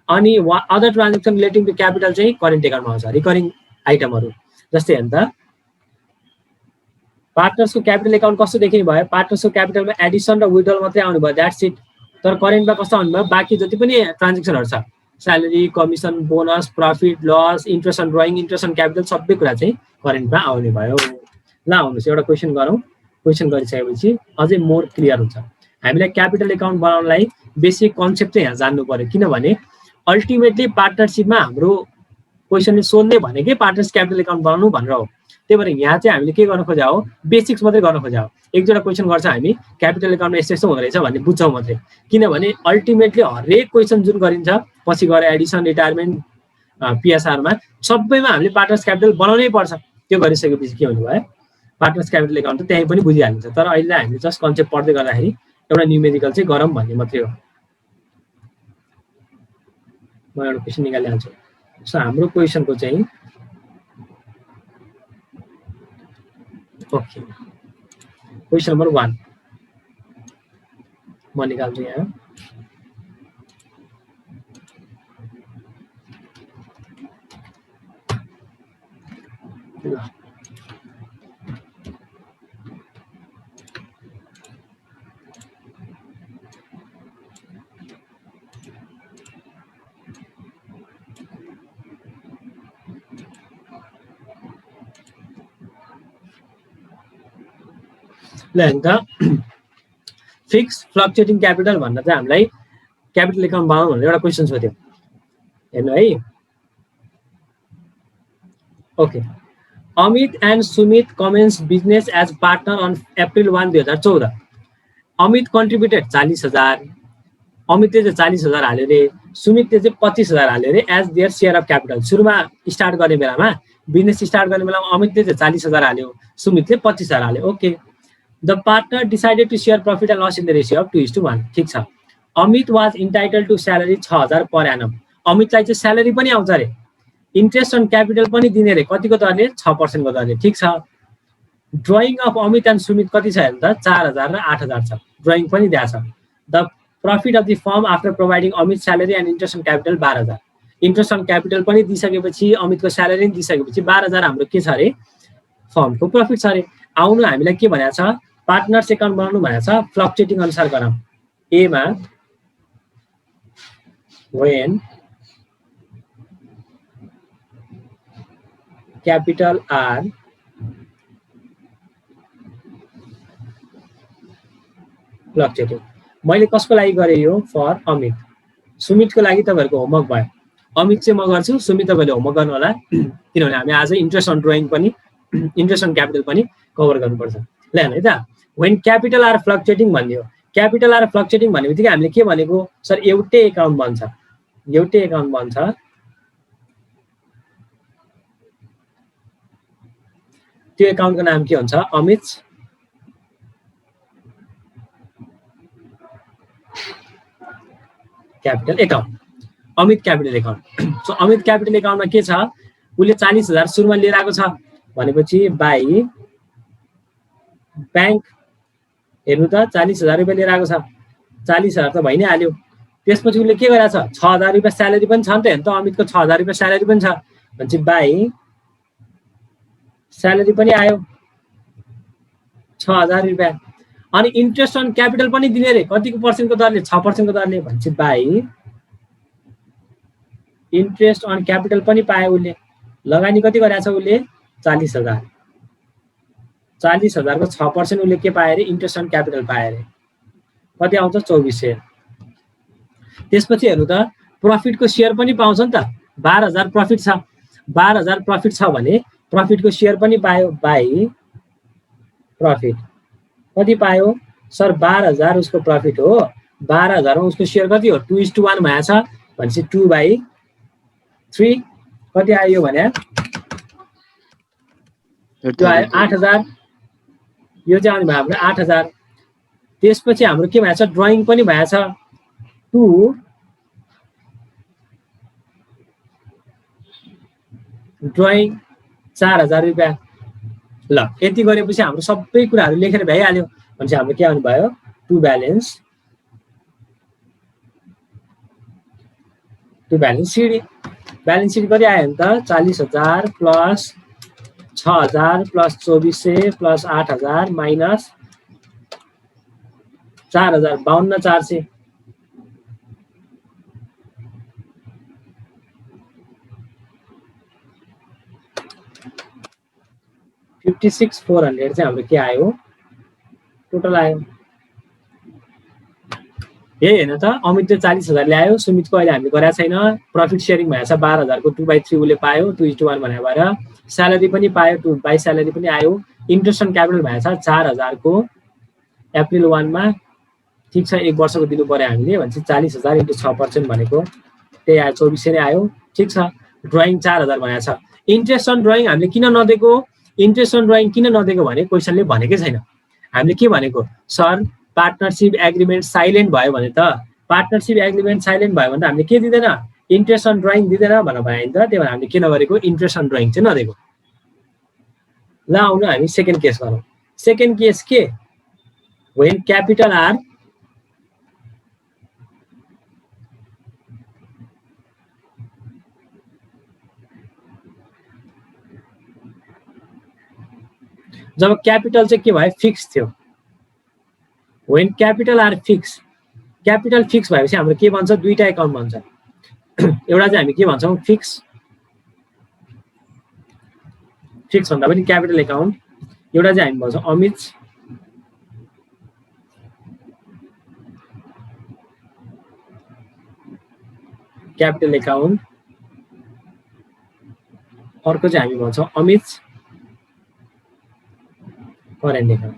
अनि other transaction relating to capital चाहिँ करेन्ट एकाउन्टमा आउँछ, रिकरिङ आइटमहरू। जस्तै हेर्नु त, पार्टनर्सको क्यापिटल एकाउन्ट कस्तो देखिने भयो, पार्टनर्सको क्यापिटलमा एडिसन र विड्रल मात्रै आउने भयो, द्याट्स इट। तर करेन्टमा कस्तो आउनु भयो, बाँकी जति पनि ट्रान्जेक्सनहरू छ, salary, commission, bonus, profit, loss, interest on drawing, interest on capital, सबै कुरा चाहिँ करेन्टमा आउने भयो। ल आउनुहोस् एउटा क्वेसन गरौँ। क्वेसन गरिसकेपछि अझै मोर क्लियर हुन्छ। हामीलाई क्यापिटल एकाउन्ट बनाउनलाई बेसिक कन्सेप्ट चाहिँ यहाँ जान्नु पर्यो, किनभने अल्टिमेटली पार्टनरसिपमा हाम्रो क्वेसनले सोध्ने भनेकै पार्टनर्स क्यापिटल एकाउन्ट बनाउनु भनेर हो। त्यही भएर यहाँ चाहिँ हामीले के गर्न खोजा हो, बेसिक्स मात्रै गर्न खोजा हो। एक दुईवटा क्वेसन गर्छ हामी क्यापिटल एकाउन्टमा यस्तो यस्तो हुँदो रहेछ भन्ने बुझ्छौँ मात्रै, किनभने अल्टिमेटली हरेक क्वेसन जुन गरिन्छ पछि गएर एडिसन, रिटायरमेन्ट, पिएसआरमा सबैमा हामीले पार्टनर्स क्यापिटल बनाउनै पर्छ। त्यो गरिसकेपछि के हुनु भयो, पार्टनर्स क्यापिटल एकाउन्ट त त्यहीँ पनि बुझिहालिन्छ। तर अहिले हामीले जस्ट कन्सेप्ट पढ्दै गर्दाखेरि एउटा न्युमेरिकल चाहिँ गरौँ भन्ने मात्रै हो। म एउटा क्वेसन निकालिहाल्छु। सो हाम्रो क्वेसनको चाहिँ ओके, क्वेसन नम्बर 1 म निकाल्छु यहाँ। ल हेर्नु फिक्स फ्लक्चुएटिङ क्यापिटल भन्दा चाहिँ हामीलाई क्यापिटल एकाउन्ट बनाउनु भनेर एउटा क्वेसन सोध्यो, हेर्नु है। Okay, Amit and Sumit commence business as partner on April 1, 2014। Amit contributed 40,000, अमितले चाहिँ 40,000 हाल्यो रे, सुमितले चाहिँ 25,000 हाल्यो रे as their share of capital. सुरुमा स्टार्ट गर्ने बेलामा, बिजनेस स्टार्ट गर्ने बेलामा अमितले चाहिँ 40,000 हाल्यो, सुमितले 25,000 हाल्यो। Okay, the partner decided to share profit and loss in the ratio of 2:1। ठिक छ। Amit was entitle to salary 6,000 per annum. अमितलाई चाहिँ स्यालेरी पनि आउँछ अरे, इन्ट्रेस्ट अन क्यापिटल पनि दिने रे, कतिको दरले, 6% को दरले। ठिक छ। Drawing of Amit and Sumit कति छ हेर्नु त, 4,000 र 8,000 छ, ड्रइङ पनि दिएको छ। The profit of the firm after providing Amit salary and interest on capital 12,000। Interest on capital पनि दिइसकेपछि, अमितको स्यालेरी पनि दिइसकेपछि 12,000 हाम्रो के छ अरे, फर्मको प्रफिट छ अरे। आउनु हामीलाई के भनेको छ, पार्टनर्स एकाउन्ट बनाउनु भनेको छ, फ्लक्चुएटिङ अनुसार गरौँ। एमा when capital R फ्लक्चुएटिङ। मैले कसको लागि गरेँ यो, फर अमित। सुमितको लागि तपाईँहरूको होमवर्क भयो। अमित चाहिँ म गर्छु, सुमित तपाईँले होमवर्क गर्नु होला, किनभने हामी आज इन्ट्रेस्ट अन ड्रइङ पनि इन्ट्रेस्ट अन क्यापिटल पनि कभर गर्नुपर्छ। ल हेर्नु है त, वेन क्यापिटल आर फ्लक्चुएटिङ भनिदियो। क्यापिटल आर फ्लक्चुएटिङ भन्ने बित्तिकै हामीले के भनेको सर, एउटै एकाउन्ट बन्छ, एउटै एकाउन्ट बन्छ। त्यो एकाउन्टको नाम के हुन्छ? Amit capital account, Amit capital account. So Amit capital एकाउन्टमा के छ, उसले 40,000 सुरुमा लिएर आएको छ भनेपछि बाई ब्याङ्क, हेर्नु त 40,000 रुपियाँ लिएर आएको छ, 40,000 त भइ नै हाल्यो। त्यसपछि उसले के गरेछ, 6,000 रुपियाँ स्यालेरी पनि छ नि त, हेर्नु त अमितको 6,000 रुपियाँ स्यालेरी पनि छ भनेपछि बाई स्यालेरी पनि आयो 6,000 रुपियाँ। अनि इन्ट्रेस्ट अन क्यापिटल पनि दिने रे, कतिको पर्सेन्टको दरले? 6% दरले भनेपछि बाई इन्ट्रेस्ट अन क्यापिटल पनि पायो उसले। लगानी कति गरेछ उसले? 40,000, 40,000 को 6% उसले के पाए अरे? इन्ट्रेस्ट अन क्यापिटल पाए अरे। कति आउँछ? 2400। त्यसपछि हेर्नु त, प्रफिटको सेयर पनि पाउँछ नि त, 12,000 प्रफिट छ, 12,000 प्रफिट छ भने प्रफिटको सेयर पनि पायो बाई प्रफिट। कति पायो सर? 12,000 उसको प्रफिट हो, 12,000 मा उसको सेयर कति हो? 2:1 भएछ भनेपछि 2/3 कति आयो भने? यो आयो 8,000, यो चाहिँ आउनु भयो हाम्रो 8,000। त्यसपछि हाम्रो के भएछ? ड्रइङ पनि भएछ 2 ड्रइङ 4,000 रुपियाँ। ल यति गरेपछि हाम्रो सबै कुराहरू लेखेर भइहाल्यो भनेपछि हाम्रो के आउनु भयो? To balance CD. Balance CD कति आयो भने त 40,000 प्लस 6,000 प्लस 2400 प्लस 8,000 माइनस 4,000, 52,400। 56,400 चाहिँ हाम्रो के आयो? टोटल आयो। यही हेर्नु त, अमितले 40,000 ल्यायो, सुमितको अहिले हामीले गरेका छैन। प्रफिट सेयरिङ भएछ 12,000 को 2/3 उसले पायो, 2:1 भने भएर। स्यालेरी पनि पायो, 2 स्यालेरी पनि आयो। इन्ट्रेस्ट अन क्यापिटल भएछ 4,000 को अप्रिल 1 मा, ठिक छ, 1 वर्षको दिनु पर्यो हामीले भनेपछि 40,000 × 6% भनेको त्यही आयो, 2400 नै आयो। ठिक छ, ड्रइङ 4,000 भनेको छ। इन्ट्रेस्ट अन ड्रइङ हामीले किन नदिएको? इन्ट्रेस्ट अन ड्रइङ किन नदिएको भने क्वेसनले भनेकै छैन। हामीले के भनेको सर, पार्टनरसिप एग्रिमेन्ट साइलेन्ट भयो भने त, पार्टनरसिप एग्रिमेन्ट साइलेन्ट भयो भने त हामीले के दिँदैन? इन्ट्रेस्ट अन ड्रइङ दिँदैन भनेर भयो नि त। त्यही भएर हामीले के नगरेको? इन्ट्रेस्ट अन ड्रइङ चाहिँ नदिएको। ल आउनु हामी सेकेन्ड केस गरौँ। सेकेन्ड केस के? वेन क्यापिटल आर जब क्यापिटल चाहिँ के भयो? फिक्स थियो। When capital are fix, capital fix भएपछि हाम्रो के भन्छ? दुईटा एकाउन्ट भन्छ। एउटा चाहिँ हामी के भन्छौँ? फिक्स, फिक्स भन्दा पनि क्यापिटल एकाउन्ट। एउटा चाहिँ हामी भन्छौँ अमित क्यापिटल एकाउन्ट, अर्को चाहिँ हामी भन्छौँ Amit current account.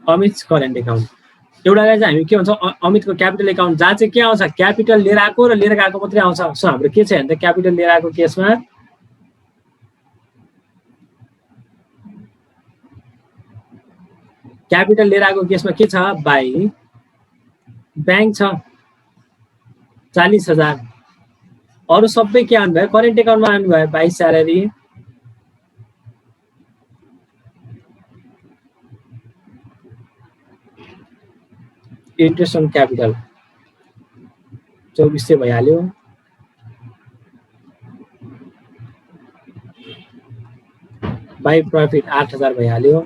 Amit current account. एउटालाई चाहिँ हामी के भन्छौँ? अमितको क्यापिटल एकाउन्ट, जहाँ चाहिँ के आउँछ? क्यापिटल लिएर आएको र लिएर गएको मात्रै आउँछ। सो हाम्रो के छ भने त, क्यापिटल लिएर आएको केसमा क्यापिटल लिएर आएको केसमा के छ? बाई ब्याङ्क छ 40,000, अरू सबै के आउनु भयो? करेन्ट एकाउन्टमा आउनु भयो by salary. Interest on capital 2400 भइहाल्यो। बाई प्रफिट 8,000 भइहाल्यो।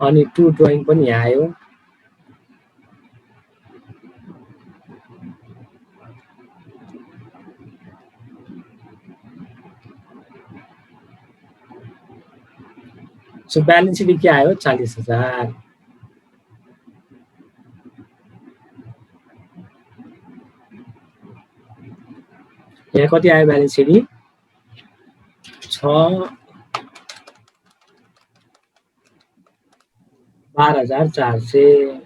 अनि 2 ड्रइङ पनि यहाँ आयो। सो ब्यालेन्स सिट के आयो? 40,000। यहाँ कति आयो ब्यालेन्स सिडी 12,400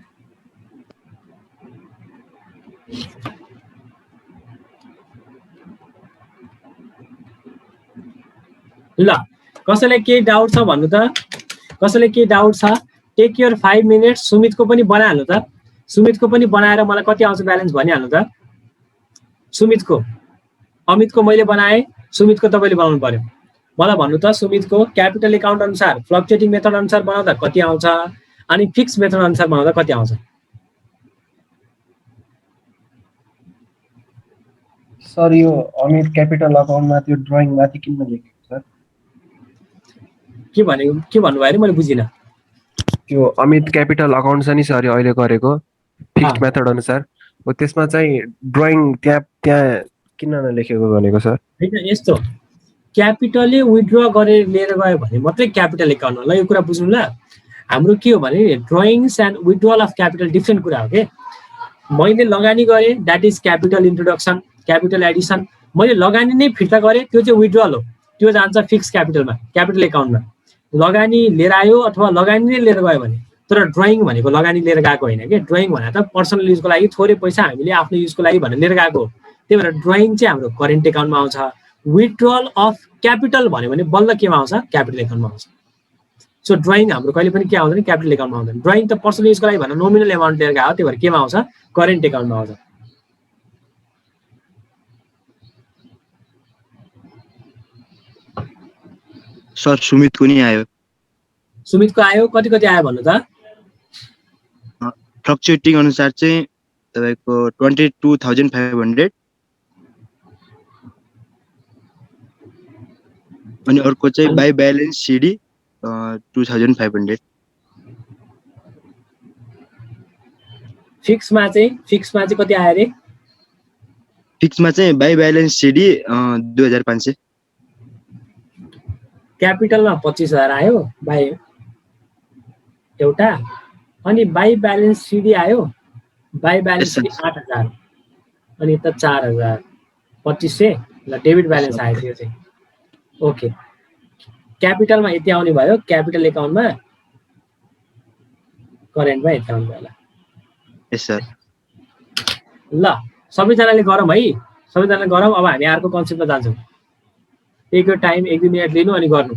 ल कसैलाई केही डाउट छ भन्नु त कसैलाई केही डाउट छ टेक योर 5 मिनट्स सुमितको पनि बनाइहाल्नु त सुमितको पनि बनाएर मलाई कति आउँछ ब्यालेन्स भनिहाल्नु त सुमितको अमितको मैले बनाएँ सुमितको तपाईँले बनाउनु पर्यो मलाई भन्नु त सुमितको क्यापिटल एकाउन्ट अनुसार फ्लक्चुएटिङ मेथड अनुसार बनाउँदा कति आउँछ अनि फिक्स मेथड अनुसार बनाउँदा कति आउँछ
सर यो अमित क्यापिटल अकाउन्टमा त्यो ड्रइङ माथि किन लेखेको सर
के भन्नुभयो अरे मैले बुझिनँ
त्यो अमित क्यापिटल अकाउन्ट छ नि सर अहिले गरेको फिक्स्ड मेथड अनुसार हो त्यसमा चाहिँ ड्रइङ त्यहाँ किन नलेखेको भनेको सर
हैन यस्तो क्यापिटलले विथड्र गरेर लिएर गयो भने मात्रै क्यापिटल एकाउन्ट हो ल यो कुरा बुझ्नु ल हाम्रो के हो भने drawings and withdrawal of capital different कुरा हो के मैले लगानी गरेँ that is capital introduction capital Edison मैले लगानी नै फिर्ता गरेँ त्यो चाहिँ विथड्रल हो त्यो जान्छ फिक्स क्यापिटलमा क्यापिटल एकाउन्टमा लगानी लिएर आयो अथवा लगानी नै लिएर गयो भने तर ड्रइङ भनेको लगानी लिएर गएको होइन कि ड्रइङ भनेर त पर्सनल युजको लागि थोरै पैसा हामीले आफ्नो युजको लागि भनेर लिएर गएको हो त्यही भएर ड्रइङ चाहिँ हाम्रो करेन्ट एकाउन्टमा आउँछ विथड्रल अफ क्यापिटल भन्यो भने बल्ल केमा आउँछ क्यापिटल एकाउन्टमा आउँछ सो ड्रइङ हाम्रो कहिले पनि के आउँदैन क्यापिटल एकाउन्टमा आउँदैन ड्रइङ त पर्सनल युजको लागि भनेर नोमिनल एमाउन्ट लिएर गएको त्यही भएर केमा आउँछ करेन्ट एकाउन्टमा आउँछ
सर सुमितको नि आयो
सुमितको आयो कति कति आयो भन्नु त
फ्लक्चुएटिङ अनुसार चाहिँ तपाईको 22,500 अनि अर्को चाहिँ बाइ ब्यालेन्स सिडी 2,500
फिक्समा चाहिँ कति आयो रे
फिक्समा चाहिँ बाइ ब्यालेन्स सिडी 2,500
क्यापिटलमा 25,000 आयो बाई एउटा अनि बाई ब्यालेन्स सिडी आयो बाई ब्यालेन्स सिडी 8,000 अनि त 4,000 2500 ल डेबिट ब्यालेन्स आयो त्यो चाहिँ ओके क्यापिटलमा यति आउने भयो क्यापिटल एकाउन्टमा करेन्टमा यति आउने भयो
यस सर
ल सबैजनाले गरौँ है सबैजनाले गरौँ अब हामी अर्को कन्सेप्टमा जान्छौँ टेक योर टाइम 1-2 मिनट लिनु अनि गर्नु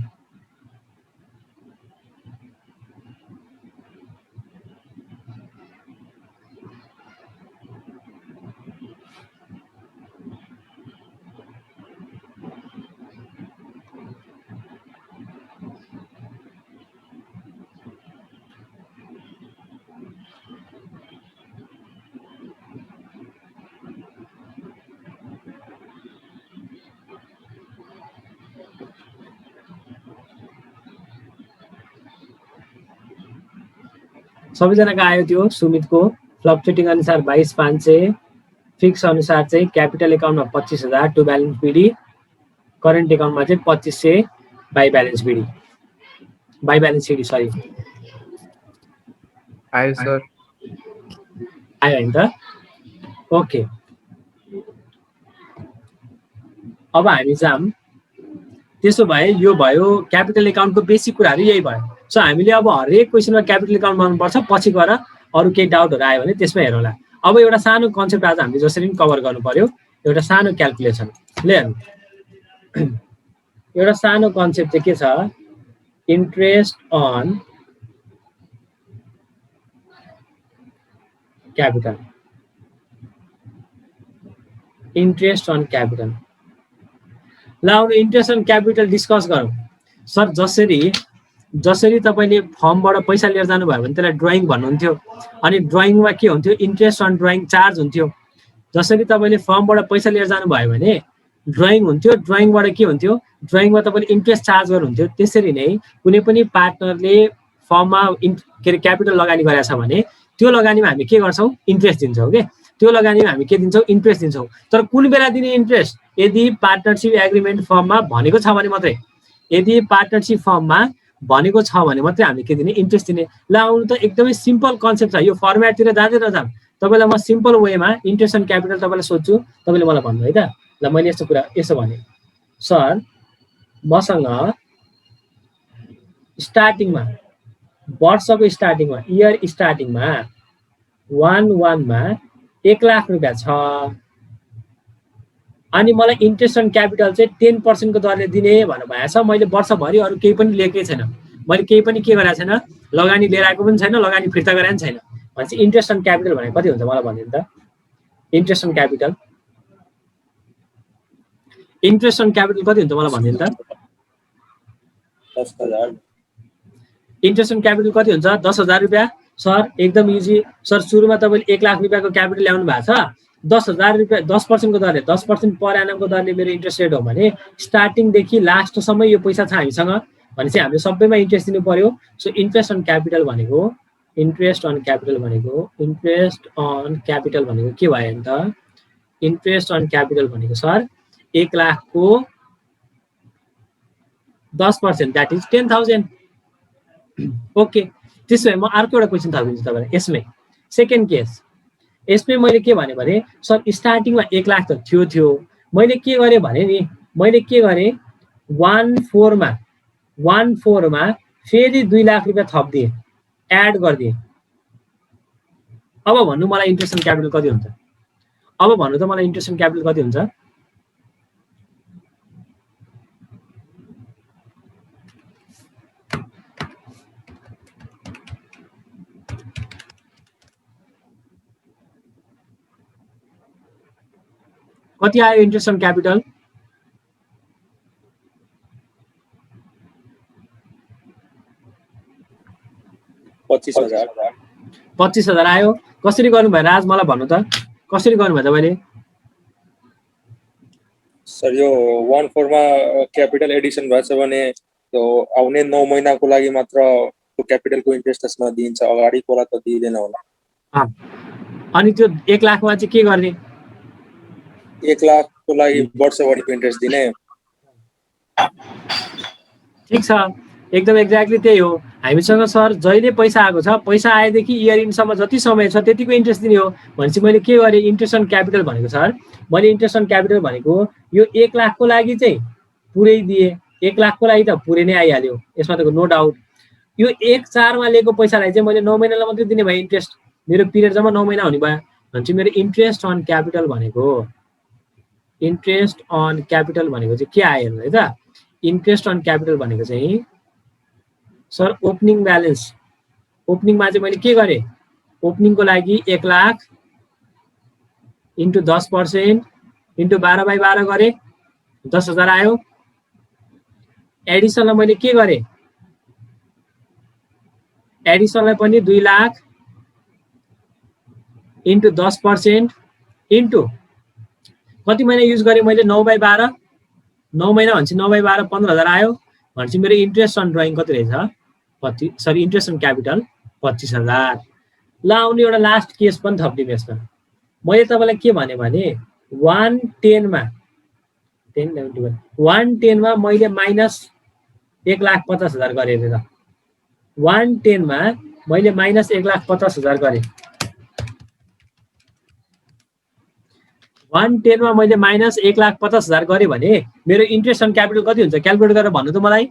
सबैजनाको आयो त्यो सुमितको फ्लक्चुएटिङ अनुसार 22,500 फिक्स अनुसार चाहिँ क्यापिटल एकाउन्टमा 25,000 टु ब्यालेन्स बिडी करेन्ट एकाउन्टमा चाहिँ 2,500 by balance BD by balance CD sorry
आयो सर
आयो होइन त ओके अब हामी जाम त्यसो भए यो भयो क्यापिटल एकाउन्टको बेसिक कुराहरू यही भयो सो हामीले अब हरेक क्वेसनमा क्यापिटल एकाउन्ट बनाउनुपर्छ पछि गएर अरू केही डाउटहरू आयो भने त्यसमा हेरौँला अब एउटा सानो कन्सेप्ट आज हामीले जसरी पनि कभर गर्नु पर्यो एउटा सानो क्याल्कुलेसन ले हेर्नु एउटा सानो कन्सेप्ट चाहिँ के छ interest on capital interest on capital ल अब इन्ट्रेस्ट अन क्यापिटल डिस्कस गरौँ सर जसरी तपाईँले फर्मबाट पैसा लिएर जानुभयो भने त्यसलाई ड्रइङ भन्नुहुन्थ्यो अनि ड्रइङमा के हुन्थ्यो इन्ट्रेस्ट अन ड्रइङ चार्ज हुन्थ्यो जसरी तपाईँले फर्मबाट पैसा लिएर जानुभयो भने ड्रइङ हुन्थ्यो ड्रइङबाट के हुन्थ्यो ड्रइङमा तपाईँले इन्ट्रेस्ट चार्ज गर्नुहुन्थ्यो त्यसरी नै कुनै पनि पार्टनरले फर्ममा के अरे क्यापिटल लगानी गरेको छ भने त्यो लगानीमा हामी के गर्छौँ इन्ट्रेस्ट दिन्छौँ के त्यो लगानीमा हामी के दिन्छौँ इन्ट्रेस्ट दिन्छौँ तर कुन बेला दिने इन्ट्रेस्ट यदि पार्टनरसिप एग्रिमेन्ट फर्ममा भनेको छ भने मात्रै यदि पार्टनरसिप फर्ममा भनेको छ भने मात्रै हामीले के दिने इन्ट्रेस्ट दिने ल आउनु त एकदमै सिम्पल कन्सेप्ट छ यो फर्मेटतिर जाँदै नजाम तपाईँलाई म सिम्पल वेमा इन्ट्रेस्ट अन क्यापिटल तपाईँलाई सोध्छु तपाईँले मलाई भन्नु है त ल मैले यसो भने सर मसँग स्टार्टिङमा वर्षको स्टार्टिङमा इयर स्टार्टिङमा 1 मा 1 लाख रुपियाँ छ अनि मलाई इन्ट्रेस्ट अन क्यापिटल चाहिँ 10% को दरले दिने भन्नु भएको छ। मैले वर्षभरि अरू केही पनि लिएकै छैन, मैले केही पनि के गरेको छैन, लगानी लिएर आएको पनि छैन, लगानी फिर्ता गरेको पनि छैन भनेपछि इन्ट्रेस्ट अन क्यापिटल भनेको कति हुन्छ मलाई भनिदिनु त। इन्ट्रेस्ट अन क्यापिटल कति हुन्छ मलाई भनिदिनु त।
10,000
इन्ट्रेस्ट अन क्यापिटल कति हुन्छ? 10,000 रुपियाँ। सर एकदम इजी सर, सुरुमा तपाईँले 1 लाख रुपियाँको क्यापिटल ल्याउनु भएको छ, 10,000 रुपियाँ 10% को दरले 10% पर एनमको दरले मेरो इन्ट्रेस्ट रेट हो भने स्टार्टिङदेखि लास्टसम्म यो पैसा छ हामीसँग भने चाहिँ हामीले सबैमा इन्ट्रेस्ट दिनु पर्यो। सो इन्ट्रेस्ट अन क्यापिटल भनेको के भयो नि त? इन्ट्रेस्ट अन क्यापिटल भनेको सर 1 लाखको 10% द्याट इज 10,000। ओके, त्यसो भए म अर्को एउटा क्वेसन थपिदिन्छु तपाईँलाई यसमै। सेकेन्ड केस, यसमै मैले के भने सर स्टार्टिङमा 1 लाख त थियो, मैले के गरेँ भने नि, मैले के गरेँ 1/4 मा फेरि 2 लाख रुपियाँ थपिदिएँ, एड गरिदिएँ। अब भन्नु मलाई इन्ट्रेस्ट अन क्यापिटल कति हुन्छ? अब भन्नु त मलाई इन्ट्रेस्ट अन क्यापिटल कति हुन्छ? कति आयो इन्ट्रेस्ट अन क्यापिटल? 25,000 आयो। कसरी गर्नुभयो राज मलाई भन्नु त, कसरी गर्नुभयो तपाईँले?
सर यो 1/4 मा क्यापिटल एडिसन भएछ भने त्यो आउने 9 महिनाको लागि मात्र त्यो क्यापिटलको इन्ट्रेस्ट त्यसमा दिन्छ, अगाडिकोलाई त दिइदैन होला।
अनि त्यो 1 लाखमा चाहिँ के गर्ने?
1 लाखको लागि वर्षभरिको इन्ट्रेस्ट दिने।
ठिक छ, एकदम एक्ज्याक्टली त्यही हो। हामीसँग सर जहिले पैसा आएको छ, पैसा आएदेखि इयर इन्डसम्म जति समय छ त्यतिको इन्ट्रेस्ट दिने हो भनेपछि मैले के गरेँ? इन्ट्रेस्ट अन क्यापिटल भनेको सर मैले इन्ट्रेस्ट अन क्यापिटल भनेको यो 1 लाखको लागि चाहिँ पुरै दिएँ। 1 लाखको लागि त पुरै नै आइहाल्यो, यसमा त नो डाउट। यो 1/4 मा लिएको पैसालाई चाहिँ मैले 9 महिनालाई मात्रै दिने भए इन्ट्रेस्ट, मेरो पिरियड जम्मा 9 महिना हुने भयो भनेपछि मेरो इन्ट्रेस्ट अन क्यापिटल भनेको चाहिँ के आयो है त? इन्ट्रेस्ट अन क्यापिटल भनेको चाहिँ सर ओपनिङ ब्यालेन्स। ओपनिङमा चाहिँ मैले के गरेँ? ओपनिङको लागि 1 लाख इन्टु 10% इन्टु 12/12 गरेँ, 10,000 आयो। एडिसनलाई मैले के गरेँ? एडिसनलाई पनि 2 लाख इन्टु 10% इन्टु कति महिना युज गरेँ मैले? 9/12। 9 महिना भनेपछि 9/12 15,000 आयो भनेपछि मेरो इन्ट्रेस्ट अन ड्रइङ कति रहेछ? Interest on capital 25,000। ल आउने एउटा लास्ट केस पनि थपिदिउँ यसमा। मैले तपाईँलाई के भने 1/10 मा मैले माइनस 1,50,000 गरेँ अरे त। 1/10 मा मैले माइनस 1,50,000 गरेँ। 1/10 मा मैले माइनस 1,50,000 गरेँ भने मेरो इन्ट्रेस्ट अन क्यापिटल कति हुन्छ? क्यालकुलेट गरेर भन्नु त मलाई।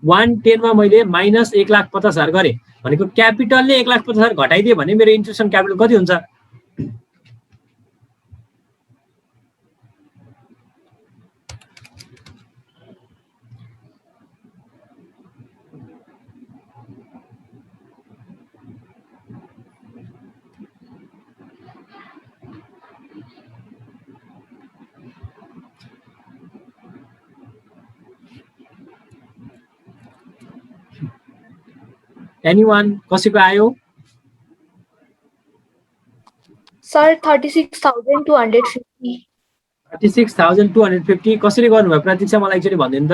1/10 मा मैले माइनस 1,50,000 गरेँ भनेको क्यापिटलले 1,50,000 घटाइदिए भने मेरो इन्ट्रेस्ट अन क्यापिटल कति हुन्छ? एनीवन कसैको आयो?
सर 36,250।
36,250 कसरी गर्नुभयो प्रतीक्षा? मलाई एकचोटि भनिदिनु त।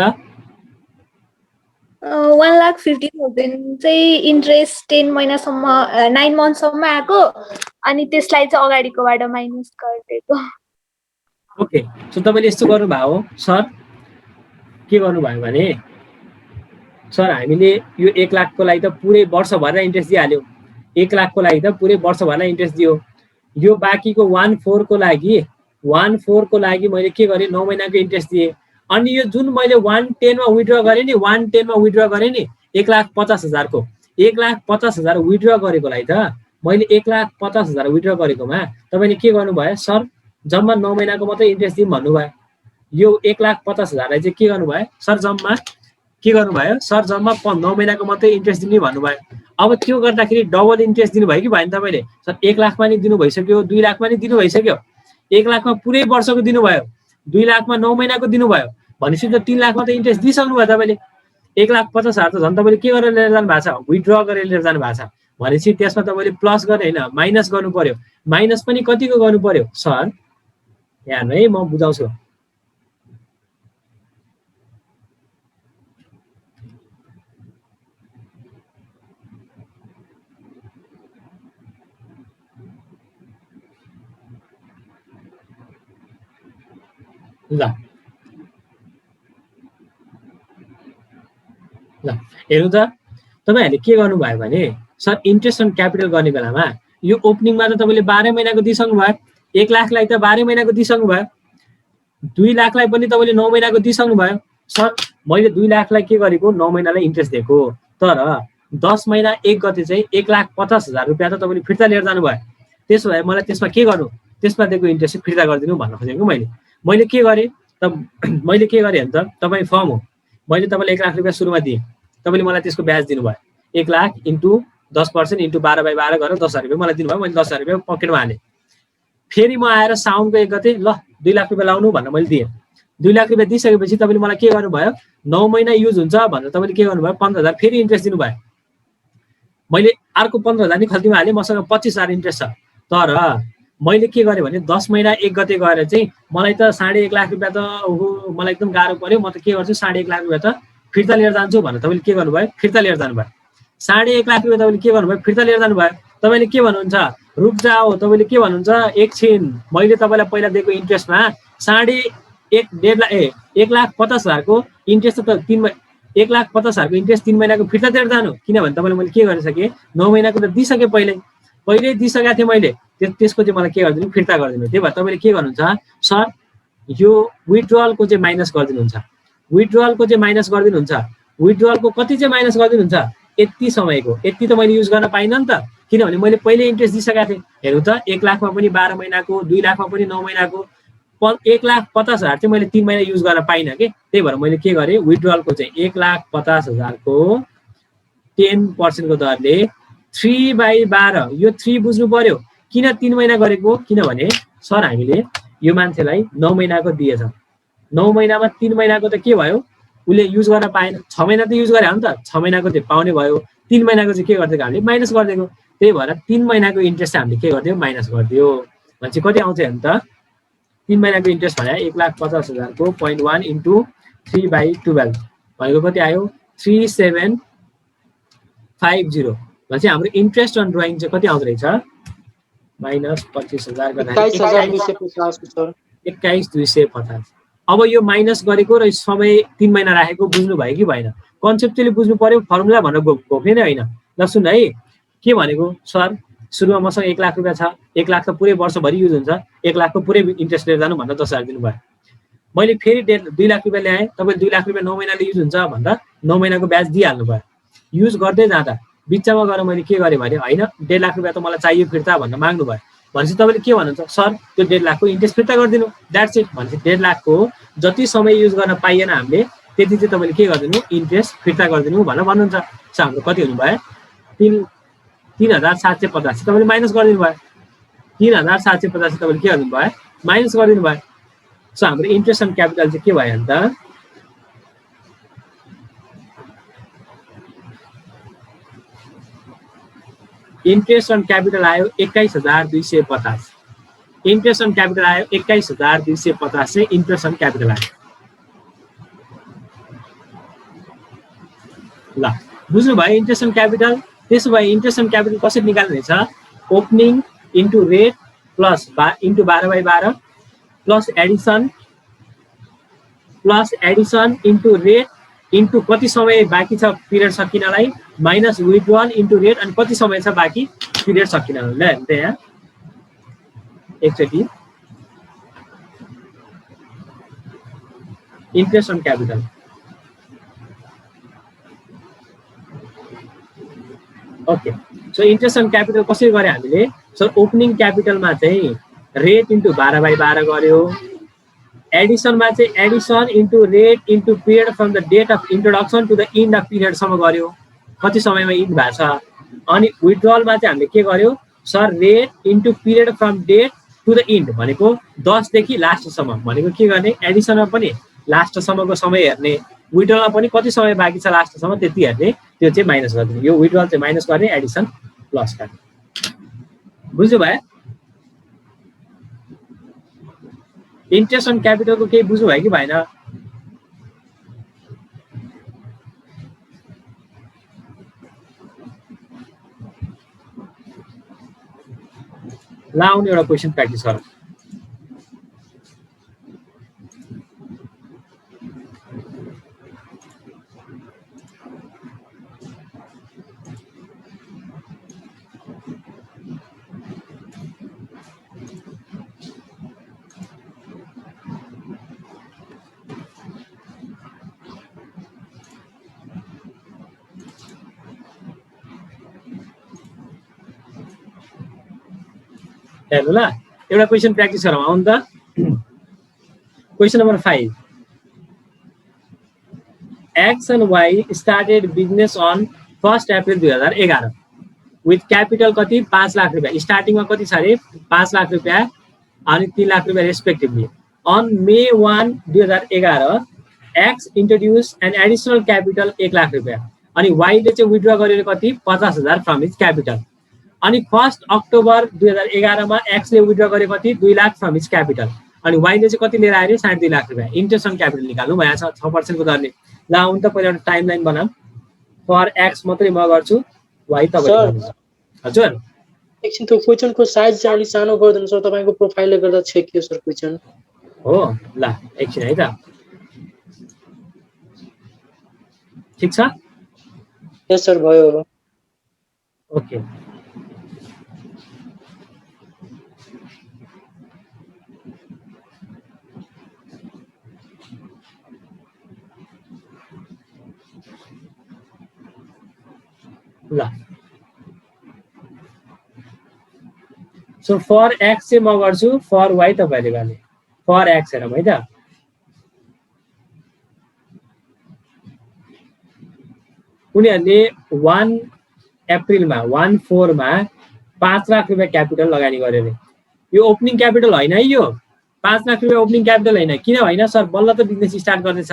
1,50,000 चाहिँ इन्ट्रेस्ट 10 महिनासम्म 9 मन्थसम्म आएको अनि त्यसलाई चाहिँ अगाडिकोबाट माइनस गरिदिएको।
ओके, सो तपाईँले यस्तो गर्नुभयो हो सर, के गर्नुभयो भने सर हामीले यो 1 लाखको लागि त पुरै वर्षभर इन्ट्रेस्ट दिइहाल्यो। 1 लाखको लागि त पुरै वर्षभर इन्ट्रेस्ट दियो। यो बाँकीको 1/4 को लागि 1/4 को लागि मैले के गरेँ 9 महिनाको इन्ट्रेस्ट दिएँ। अनि यो जुन मैले 110 मा विथड्र गरेँ नि 110 मा विथड्र गरेँ नि 1,50,000 को 1,50,000 विथड्र गरेकोलाई त मैले 1,50,000 विथड्र गरेकोमा तपाईले के गर्नुभयो सर जम्मा 9 महिनाको मात्रै इन्ट्रेस्ट दिउँ भन्नुभयो। यो 1,50,000 लाई चाहिँ के गर्नुभयो सर जम्मा के गर्नुभयो सर जम्मा 9 महिनाको मात्रै इन्ट्रेस्ट दिने भन्नुभयो। अब त्यो गर्दाखेरि डबल इन्ट्रेस्ट दिनुभयो कि भएन तपाईले सर 1 लाखमा नि दिनु भइसक्यो 2 लाखमा नि दिनु भइसक्यो 1 लाखमा पुरै वर्षको दिनुभयो 2 लाखमा 9 महिनाको दिनुभयो भनेपछि त 3 लाखमा त इन्ट्रेस्ट दिइसक्नु भयो तपाईले 1,50,000 त झन् तपाईले के गरेर लिएर जानु भएको छ विथड्र गरेर लिएर जानु भएको छ भनेपछि त्यसमा तपाईले प्लस गर्ने हैन माइनस गर्नु पर्यो। माइनस पनि कतिको गर्नु पर्यो सर यहाँ है म बुझाउँछु। ल हेर्नु त तपाईहरुले के गर्नुभयो भने सर इन्ट्रेस्ट अन क्यापिटल गर्ने बेलामा यो ओपनिङमा त तपाईले 12 महिनाको दिइसक्नु भयो 1 लाखलाई त 12 महिनाको दिइसक्नु भयो 2 लाखलाई पनि तपाईले 9 महिनाको दिइसक्नु भयो। सर मैले 2 लाखलाई के गरेको 9 महिनालाई इन्ट्रेस्ट दिएको तर 10 महिना 1 गते चाहिँ 1,50,000 रुपैयाँ त तपाईले फिर्ता लिएर जानु भयो। त्यसो भए मलाई त्यसमा के गर्नु त्यसमा दिएको इन्ट्रेस्ट फिर्ता गरिदिनु भन्न खोजेको मैले के गरे त मैले के गरे भने त तपाई फर्म हो मैले तपाईलाई 1 लाख रुपैयाँ सुरुमा दिए तपाईले मलाई त्यसको ब्याज दिनुभयो 1 लाख इन्टु 10% इन्टु 12/12 गरेर 10,000 रुपैयाँ मलाई दिनुभयो मैले 10,000 रुपैयाँ पकेटमा हाले। फेरि म आएर साउनको 1 गते ल 2 लाख रुपैयाँ लाउनु भनेर मैले दिएँ 2 लाख रुपैयाँ दिइसकेपछि तपाईले मलाई के गर्नुभयो 9 महिना युज हुन्छ भनेर तपाईले के गर्नुभयो 15,000 फेरि इन्ट्रेस्ट दिनुभयो। मैले अर्को 15,000 नि खल्तीमा हाले मसँग 25,000 इन्ट्रेस्ट छ तर मैले के गरेँ भने 10 महिना 1 गते गएर चाहिँ मलाई त 1.5 लाख रुपैयाँ त ओहो मलाई एकदम गाह्रो पर्यो म त के गर्छु 1.5 लाख रुपैयाँ त फिर्ता लिएर जान्छु भनेर तपाईले के गर्नुभयो फिर्ता लिएर जानुभयो 1.5 लाख रुपैयाँ तपाईले के गर्नुभयो फिर्ता लिएर जानुभयो। तपाईले के भन्नुहुन्छ रुक जाओ तपाईले के भन्नुहुन्छ एकछिन मैले तपाईलाई पहिला दिएको इन्ट्रेस्टमा 1,50,000 को इन्ट्रेस्ट त 1,50,000 को इन्ट्रेस्ट 3 महिनाको फिर्ता दिएर जानु किनभने तपाईले मैले के गरिसके 9 महिनाको त दिइसके पहिल्यै दिइसकेको थिएँ मैले त्यसको चाहिँ मलाई के गरिदिनु फिर्ता गरिदिनु। त्यही भएर तपाईले के गर्नुहुन्छ सर यो विथड्रलको चाहिँ माइनस गरिदिनुहुन्छ विथड्रलको चाहिँ माइनस गरिदिनुहुन्छ विथड्रलको कति चाहिँ माइनस गरिदिनुहुन्छ यति समयको यति त मैले युज गर्न पाइनँ नि त किनभने मैले पहिले इन्ट्रेस्ट दिइसकेको थिएँ। हेर्नु त 1 लाखमा पनि 12 महिनाको 2 लाखमा पनि 9 महिनाको 1,50,000 चाहिँ मैले 3 महिना युज गर्न पाइनँ कि त्यही भएर मैले के गरेँ विथड्रलको चाहिँ 1,50,000 को 10% को दरले 3/12 यो 3 बुझ्नु पर्यो किन 3 महिना गरेको किनभने सर हामीले यो मान्छेलाई 9 महिनाको दिएछ 9 महिनामा 3 महिनाको त के भयो उले युज गर्न पाएन 6 महिना त युज गरे हो नि त 6 महिनाको चाहिँ पाउने भयो 3 महिनाको चाहिँ के गरिदिएको हामीले माइनस गरिदिएको त्यही भएर 3 महिनाको इन्ट्रेस्ट हामीले के गरिदियो माइनस गरिदियो भनेपछि कति आउँछ हेर्नु त 3 महिनाको इन्ट्रेस्ट भने 1,50,000 को 0.1 इन्टु 3/12 भनेको कति आयो 3750 भनेपछि हाम्रो इन्ट्रेस्ट अन ड्रइङ चाहिँ कति आउँछ रहेछ माइनस 25,000 गर्दा 21,250। अब यो माइनस गरेको र समय 3 महिना राखेको बुझ्नु भयो कि भएन कन्सेप्चुअली बुझ्नु पर्यो फर्मुला भनेर घोक्ने नै होइन। ल सुन है के भनेको सर सुरुमा मसँग 1 लाख रुपैयाँ छ 1 लाख त पुरै वर्षभरि युज हुन्छ 1 लाखको पुरै इन्ट्रेस्ट लिएर जानु भनेर 10,000 दिनुभयो। मैले फेरि 2 लाख रुपैयाँ ल्याएँ तपाईले 2 लाख रुपैयाँ 9 महिनाले युज हुन्छ भनेर 9 महिनाको ब्याज दिइहाल्नु भयो। युज गर्दै जाँदा बिचमा गएर मैले के गरेँ भने हैन 1.5 लाख रुपैयाँ त मलाई चाहियो फिर्ता भनेर माग्नु भयो भनेपछि तपाईले के भन्नुहुन्छ सर त्यो 1.5 लाखको इन्ट्रेस्ट फिर्ता गरिदिनु द्याट्स इट भनेपछि 1.5 लाखको जति समय युज गर्न पाइएन हामीले त्यति चाहिँ तपाईले के गरिदिनु इन्ट्रेस्ट फिर्ता गरिदिनु भनेर भन्नुहुन्छ। सो हाम्रो कति हुनु भयो 3,785 तपाईले माइनस गरिदिनु भयो 3,785 तपाईले के गर्नु भयो माइनस गरिदिनु भयो। सो हाम्रो इन्ट्रेस्ट अन क्यापिटल चाहिँ के भयो त इन्ट्रेस्ट अन क्यापिटल आयो 21,250 इन्ट्रेस्ट अन क्यापिटल आयो 21,250 चाहिँ इन्ट्रेस्ट अन क्यापिटल आयो। ल बुझ्नु भयो इन्ट्रेस्ट अन क्यापिटल। त्यसो भए इन्ट्रेस्ट अन क्यापिटल कसरी निकाल्ने रहेछ opening into rate plus into 12/12 plus addition into rate into कति समय बाँकी छ पिरियड सकिनलाई माइनस विथड्रल इन्टु रेट अनि कति समय छ बाँकी पिरियड सकिनलाई। ल यहाँ एकचोटि interest on capital. Okay, so interest on capital कसरी गरे हामीले? सो ओपनिङ क्यापिटलमा चाहिँ रेट इन्टु 12/12 गर्यो, एडिसनमा चाहिँ addition into rate into period from the date of introduction to the end of पिरियडसम्म गर्यो, कति समयमा इन्ड भएको छ। अनि विथड्रलमा चाहिँ हामीले के गर्यो? Sir rate into period from date to the end भनेको 10 देखि लास्टसम्म भनेको के गर्ने? एडिसनमा पनि लास्टसम्मको समय हेर्ने, विथड्रलमा पनि कति समय बाँकी छ लास्टसम्म त्यति हेर्ने, त्यो चाहिँ माइनस गरिदिने। यो विथड्रल चाहिँ माइनस गर्ने, एडिसन प्लस गर्ने। बुझ्नु भयो? इन्ट्रेस्ट अन क्यापिटलको केही बुझ्नु भयो कि भएन? ल आउने एउटा क्वेसन प्र्याक्टिस गरौँ। हेर्नु ल, एउटा क्वेसन प्र्याक्टिस गरौँ आउनु त। Question number 5, X and Y started business on 1 April 2011 with capital कति? 5 लाख रुपियाँ। स्टार्टिङमा कति छ अरे? 5 लाख रुपियाँ अनि 3 लाख रुपियाँ respectively. On May 1, 2011 X introduce an additional capital 1 lakh रुपियाँ अनि वाईले चाहिँ विथड्र गरेर कति? 50,000 फ्रम हिज क्यापिटल। अनि 1 अक्टोबर 2011 मा एक्सले विथड्र गरे कति? 2 लाख फ्रम हिज क्यापिटल अनि वाईले चाहिँ कति लिएर आयो? 2.5 लाख रुपियाँ। इन्ट्रेस्ट अन क्यापिटल निकाल्नु भएछ 6% को दरले। ल आउनु त पहिला एउटा टाइमलाइन बनाऊ। फर एक्स मात्रै म गर्छु, वाई तपाईले गर्नुहुन्छ। हजुर
एकछिन त्यो क्वेशनको साइज चाहिँ अलि सानो गरिदिनु सर, तपाईको प्रोफाइलले गर्दा छेकियो सर क्वेशन।
हो ल एकछिन है त, ठीक छ?
यस सर भयो।
ओके, ल सो फर एक्स चाहिँ म गर्छु, फर वाई तपाईले गर्ने। फर एक्स हेरौँ है त। उनीहरूले 1 अप्रिलमा 1/4 मा 5 लाख रुपियाँ क्यापिटल लगानी गरे अरे। यो ओपनिङ क्यापिटल होइन है, यो 5 लाख रुपियाँ ओपनिङ क्यापिटल होइन। किन होइन सर? बल्ल त बिजनेस स्टार्ट गर्दैछ।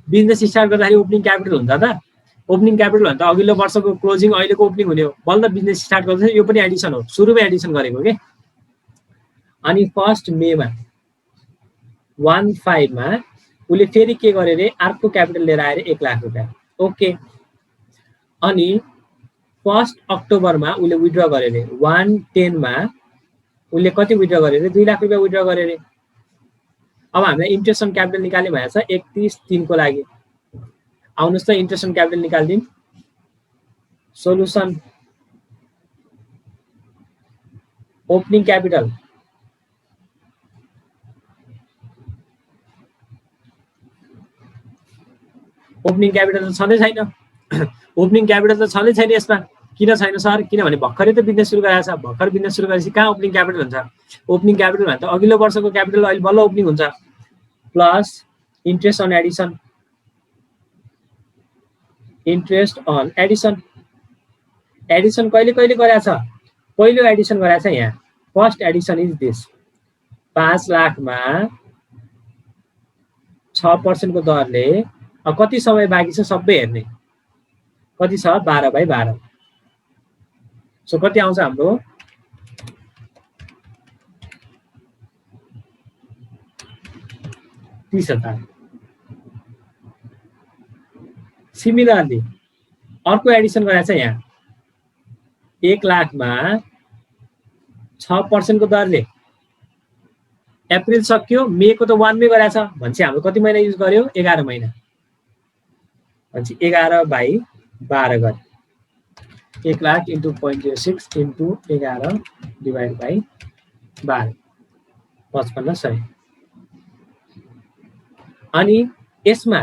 बिजनेस स्टार्ट गर्दाखेरि ओपनिङ क्यापिटल हुन्छ त? ओपनिङ क्यापिटल भन्दा अघिल्लो वर्षको क्लोजिङ अहिलेको ओपनिङ हुने हो। बल्ल बिजनेस स्टार्ट गर्दैछ, यो पनि एडिसन हो, सुरुमै एडिसन गरेको के। अनि 1 मेमा 1/5 मा उसले फेरि के गरे अरे? अर्को क्यापिटल लिएर आएर 1 लाख रुपियाँ। ओके, अनि 1 अक्टोबरमा उसले विथड्र गरे अरे। 1/10 मा उसले कति विथड्र गरे अरे? 2 लाख रुपियाँ विथड्र गरे अरे। अब हामीले इन्ट्रेस्ट अन क्यापिटल निकाल्ने भएको छ 31/3 को लागि। आउनुहोस् त इन्ट्रेस्ट अन क्यापिटल निकाल्दिउँ। Solution opening capital opening capital त छँदै छैन। ओपनिङ क्यापिटल त छँदै छैन यसमा। किन छैन सर? किनभने भर्खरै त बिजनेस सुरु गरेको छ। भर्खर बिजनेस सुरु गरेपछि कहाँ ओपनिङ क्यापिटल हुन्छ? ओपनिङ क्यापिटल भन्दा अघिल्लो वर्षको क्यापिटल अहिले बल्ल ओपनिङ हुन्छ। Plus interest on addition, interest on addition. Addition कहिले कहिले गरेको छ? पहिलो एडिसन गरेको छ यहाँ। First addition is this. 5 लाखमा 6% को दरले कति समय बाँकी छ सबै हेर्ने। कति छ? 12/12। सो कति आउँछ हाम्रो? 30,000। सिमिलरली अर्को एडिसन गरेको छ यहाँ। 1 लाखमा 6% को दरले अप्रिल सक्यो, मे को त 1 मै गरेको छ भन्छ। हाम्रो कति महिना युज गर्यो? 11 महिना भन्छ। 11/12 गरे। 1 lakh into 0.06 into 11 divide by 12। 5500 अनि यसमा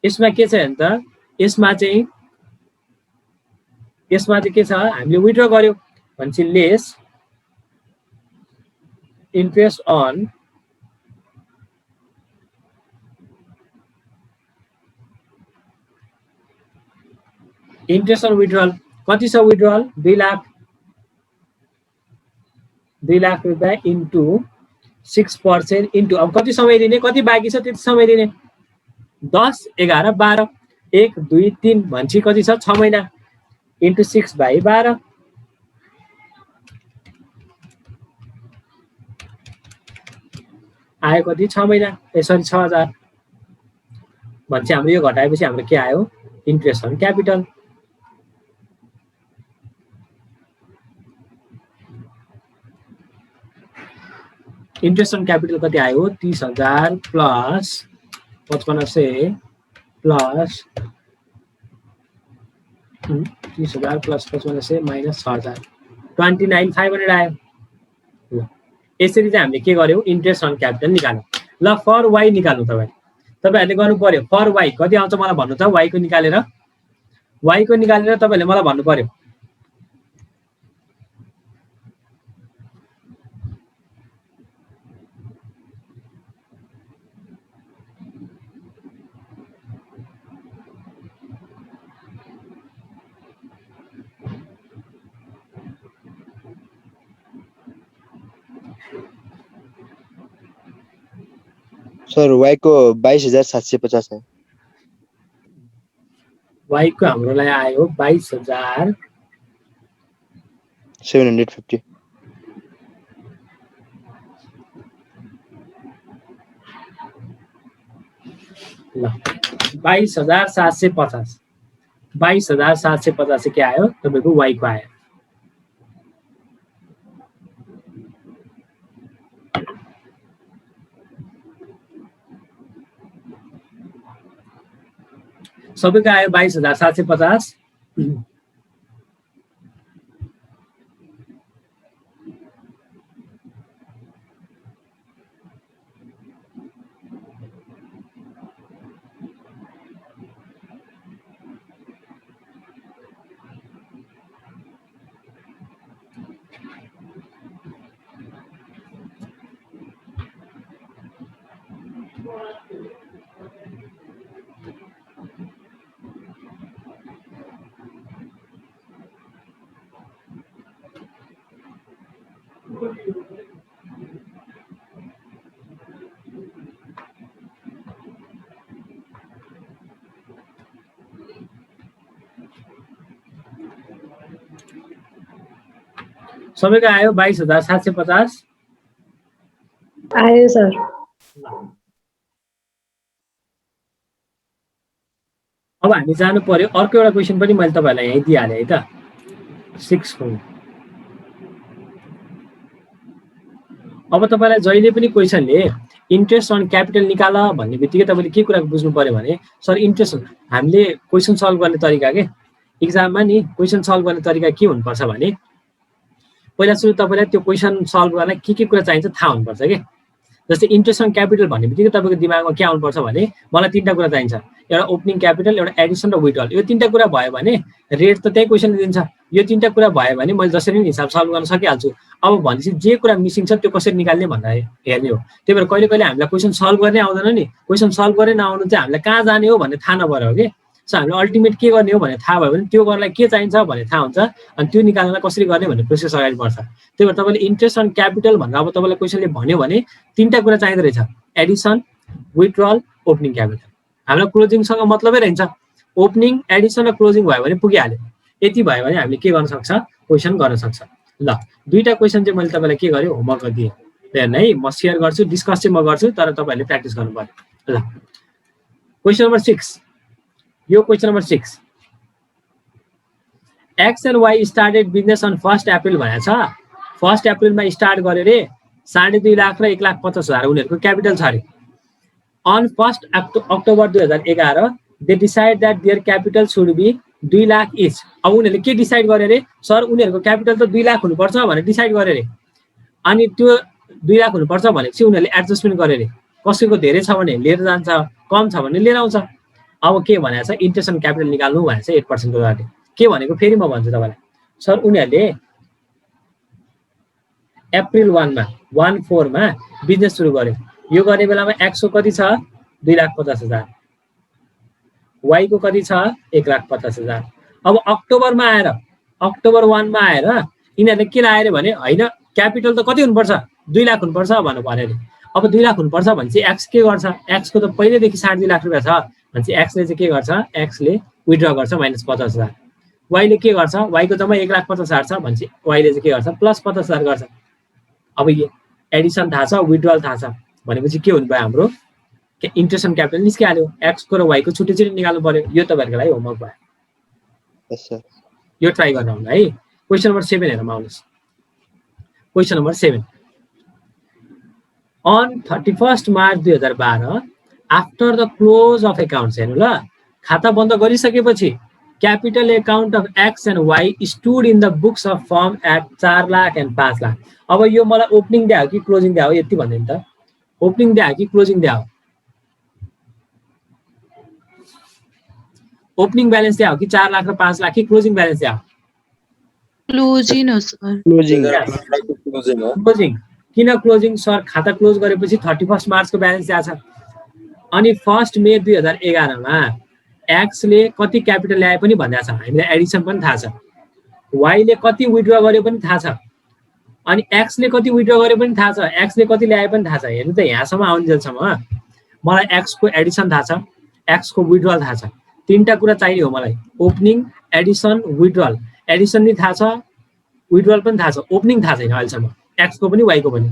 के छ भने त यसमा चाहिँ के छ हामीले विथड्र गर्यो भनेपछि लेस इन्ट्रेस्ट अन विड्रल कति छ विड्रल 2 लाख रुपैयाँ इन्टु 6% इन्टु अब कति समय दिने कति बाँकी छ त्यति समय दिने 10 11 12 1 2 3 भन्छ कति छ 6 महिना इन्टु 6/12 आयो कति 6 महिना सरी 6000 भन्छ हाम्रो यो घटाएपछि हाम्रो के आयो interest on capital interest on capital कति आयो 30,000 प्लस 5500 प्लस 30,000 प्लस 5500 माइनस 6,000 29,500 आयो ल यसरी चाहिँ हामीले के गर्यौ इन्ट्रेस्ट अन क्यापिटल निकाल्यौ ल फर वाइ निकाल्नु तपाईहरुले गर्नु पर्यो फर वाइ कति आउँछ मलाई भन्नु त वाइ को निकालेर तपाईहरुले मलाई भन्नु पर्यो
सर वाई को 22,750 है
वाई को हाम्रोलाई आयो
22,750
ल 22,750 22,750 के आयो तपाईको वाई को आयो सबैको आयो 22,750 सबैको आयो 22,750
आयो सर
अब हामी जानु पर्यो अर्को एउटा क्वेशन पनि मैले तपाईहरुलाई यही दिइहाले है त 6 को अब तपाईलाई जहिले पनि क्वेशनले इन्ट्रेस्ट अन क्यापिटल निकाल भन्ने बित्तिकै तपाईले के कुरा बुझ्नु पर्यो भने सर इन्ट्रेस्ट हामीले क्वेशन सल्भ गर्ने तरिका के एक्जाममा नि क्वेशन सल्भ गर्ने तरिका के हुनुपर्छ भने पहिला सुरु तपाईलाई त्यो क्वेशन सल्भ गर्न के कुरा चाहिन्छ थाहा हुनुपर्छ के जस्तै इन्ट्रेस्ट अन क्यापिटल भन्ने बित्तिकै तपाईको दिमागमा के आउनुपर्छ भने मलाई तीनटा कुरा चाहिन्छ एउटा ओपनिङ क्यापिटल एउटा एडिसन र विथड्रल यो तीनटा कुरा भयो भने रेट त त्यही क्वेशनले दिन्छ यो तीनटा कुरा भयो भने मैले जसरी पनि हिसाब सल्भ गर्न सकिहाल्छु अब भनेपछि जे कुरा मिसिङ छ त्यो कसरी निकाल्ने भन्दा हेर्ने हो त्यही भएर कहिले कहिले हामीलाई क्वेशन सल्भ गर्ने आउँदैन नि क्वेशन सल्भ गर्ने नआउनु चाहिँ हामीलाई कहाँ जाने हो भन्ने थाहा नभएर हो कि सो हामीले अल्टिमेट के गर्ने हो भन्ने थाहा भयो भने त्यो गर्नलाई के चाहिन्छ भन्ने थाहा हुन्छ अनि त्यो निकाल्नलाई कसरी गर्ने भन्ने प्रोसेस अगाडि बढ्छ त्यही भएर तपाईँले इन्ट्रेस्ट अन क्यापिटल भनेर अब तपाईँलाई क्वेशनले भन्यो भने तीनटा कुरा चाहिँदो रहेछ एडिसन विथड्रल ओपनिङ क्यापिटल हामीलाई क्लोजिङसँग मतलबै रहन्छ ओपनिङ एडिसन र क्लोजिङ भयो भने पुगिहाल्यो यति भयो भने हामीले के गर्न सक्छ क्वेशन गर्न सक्छ ल दुईटा क्वेशन चाहिँ मैले तपाईँलाई के गरेँ होमवर्क दिएँ हेर्नु है म सेयर गर्छु डिस्कस चाहिँ म गर्छु तर तपाईँहरूले प्र्याक्टिस गर्नु पर्यो ल क्वेशन नम्बर 6 यो question number 6 X and Y started business on 1 April भनेको छ 1 अप्रिलमा स्टार्ट गरे रे 2.5 लाख र 1,50,000 उनीहरूको क्यापिटल छ अरे on 1 October 2011 they decide that their capital should be 2 lakh each अब उनीहरूले के डिसाइड गरे रे सर उनीहरूको क्यापिटल त 2 लाख हुनुपर्छ भनेर डिसाइड गरे रे अनि त्यो 2 लाख हुनुपर्छ भनेपछि उनीहरूले एडजस्टमेन्ट गरे अरे कसैको धेरै छ भने लिएर जान्छ कम छ भने लिएर आउँछ अब के भनेको छ इन्ट्रेस्ट अन क्यापिटल निकाल्नु भनेको छ 8% को दरले के भनेको फेरि म भन्छु तपाईँलाई सर उनीहरूले अप्रिल 1 मा 14 मा बिजनेस सुरु गर्यो यो गर्ने बेलामा एक्स को कति छ 2,50,000 वाई को कति छ 1,50,000 अब अक्टोबरमा आएर अक्टोबर 1 मा आएर यिनीहरूले के लाएर भने हैन क्यापिटल त कति हुनुपर्छ 2 लाख हुनुपर्छ भन्नु पर्यो अरे अब 2 लाख हुनुपर्छ भनेपछि एक्स के गर्छ एक्स को त पहिलेदेखि 2.5 लाख रुपैयाँ छ भनेपछि एक्स ले चाहिँ के गर्छ एक्स ले विथड्र गर्छ -50,000 वाई ले के गर्छ वाई को जम्मा 1,50,000 छ भनेपछि वाई ले चाहिँ के गर्छ +50,000 गर्छ अब यो एडिसन थाहा छ विथड्रल थाहा छ भनेपछि के हुनु भयो हाम्रो इन्ट्रेस्ट अन क्यापिटल निस्किहाल्यो एक्स को र वाई को छुट्टै छुट्टै निकाल्नु पर्यो यो तपाईँहरुको लागि होमवर्क भयो
यस सर
यो ट्राई गर्न होला है क्वेशन नम्बर 7 हेरौँ आउनुस् question number 7 on 31st March 2012 after the close of accounts हेर्नु ल खाता बन्द गरिसकेपछि capital account of X and Y stood in the books of firm at 4 lakh and 5 lakh अब यो मलाई ओपनिङ दिया हो कि क्लोजिङ दिया हो यति भन्दैन त ओपनिङ दिया हो कि क्लोजिङ दिया हो ओपनिङ ब्यालेन्स दिया हो कि 4 लाख र 5 लाख कि क्लोजिङ ब्यालेन्स दिया हो
क्लोजिङ हो सर
क्लोजिङ
क्लोजिङ हो
क्लोजिङ किन क्लोजिङ सर खाता क्लोज गरेपछि 31 मार्च को ब्यालेन्स दिया छ अनि 1 मे 2011 मा एक्स ले कति क्यापिटल ल्याए पनि भन्दा छ हामीले एडिसन पनि थाहा छ वाई ले कति विथड्र गर्यो पनि थाहा छ अनि एक्स ले कति विथड्र गर्यो पनि थाहा छ एक्स ले कति ल्याए पनि थाहा छ हेर्नु त यहाँसम्म आउन्जेलसम्म मलाई एक्स को एडिसन थाहा छ एक्स को विथड्रल थाहा छ तीनटा कुरा चाहियो मलाई ओपनिङ एडिसन विथड्रल एडिसन नि थाहा छ विथड्रल पनि थाहा छ ओपनिङ थाहा छैन अहिलेसम्म एक्स को पनि वाई को पनि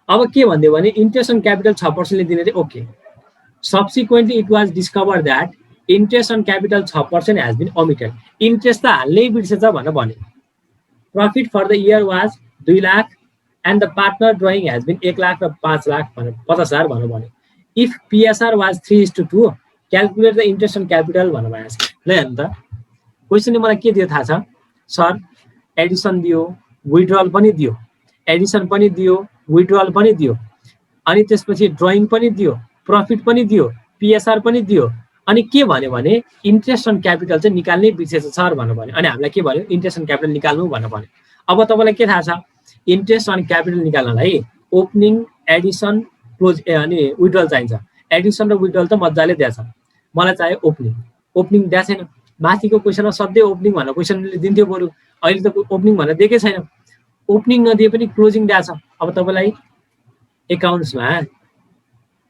अब के भन्दियो भने इन्ट्रेस्ट अन क्यापिटल 6% ले दिने चाहिँ okay subsequently it was discovered that interest on capital 6% has been omitted interest त हाल्नै बिर्सेछ भनेर भने profit for the year was 2 lakh and the partner drawing has been 1 lakh र 5 लाख भनेर 50,000 भनेर भने if PSR was 3:2 calculate the interest on capital भनेर भनेको छ ल हेर्नु त क्वेशनले मलाई के दियो थाहा छ सर एडिसन दियो विथड्रल पनि दियो एडिसन पनि दियो विथड्रल पनि दियो अनि त्यसपछि ड्रइङ पनि दियो प्रॉफिट पनि दियो पीएसआर पनि दियो अनि के भन्यो भने इन्ट्रेस्ट अन क्यापिटल चाहिँ निकाल्नै बिर्सेछ सर भनेर भन्यो अनि हामीलाई के भन्यो इन्ट्रेस्ट अन क्यापिटल निकाल्नु भनेर भन्यो अब तपाईलाई के थाहा छ इन्ट्रेस्ट अन क्यापिटल निकाल्नलाई ओपनिङ एडिसन क्लोज अनि विथड्रल चाहिन्छ एडिसन र विथड्रल त मज्जाले दिएछ मलाई चाहियो ओपनिङ दिएको छैन माथिको क्वेशनमा सधैँ ओपनिङ भनेर क्वेशनले दिन्थ्यो बरु अहिले त ओपनिङ भनेर दिएकै छैन ओपनिङ नदिए पनि क्लोजिङ दिएछ अब तपाईलाई एकाउन्ट्समा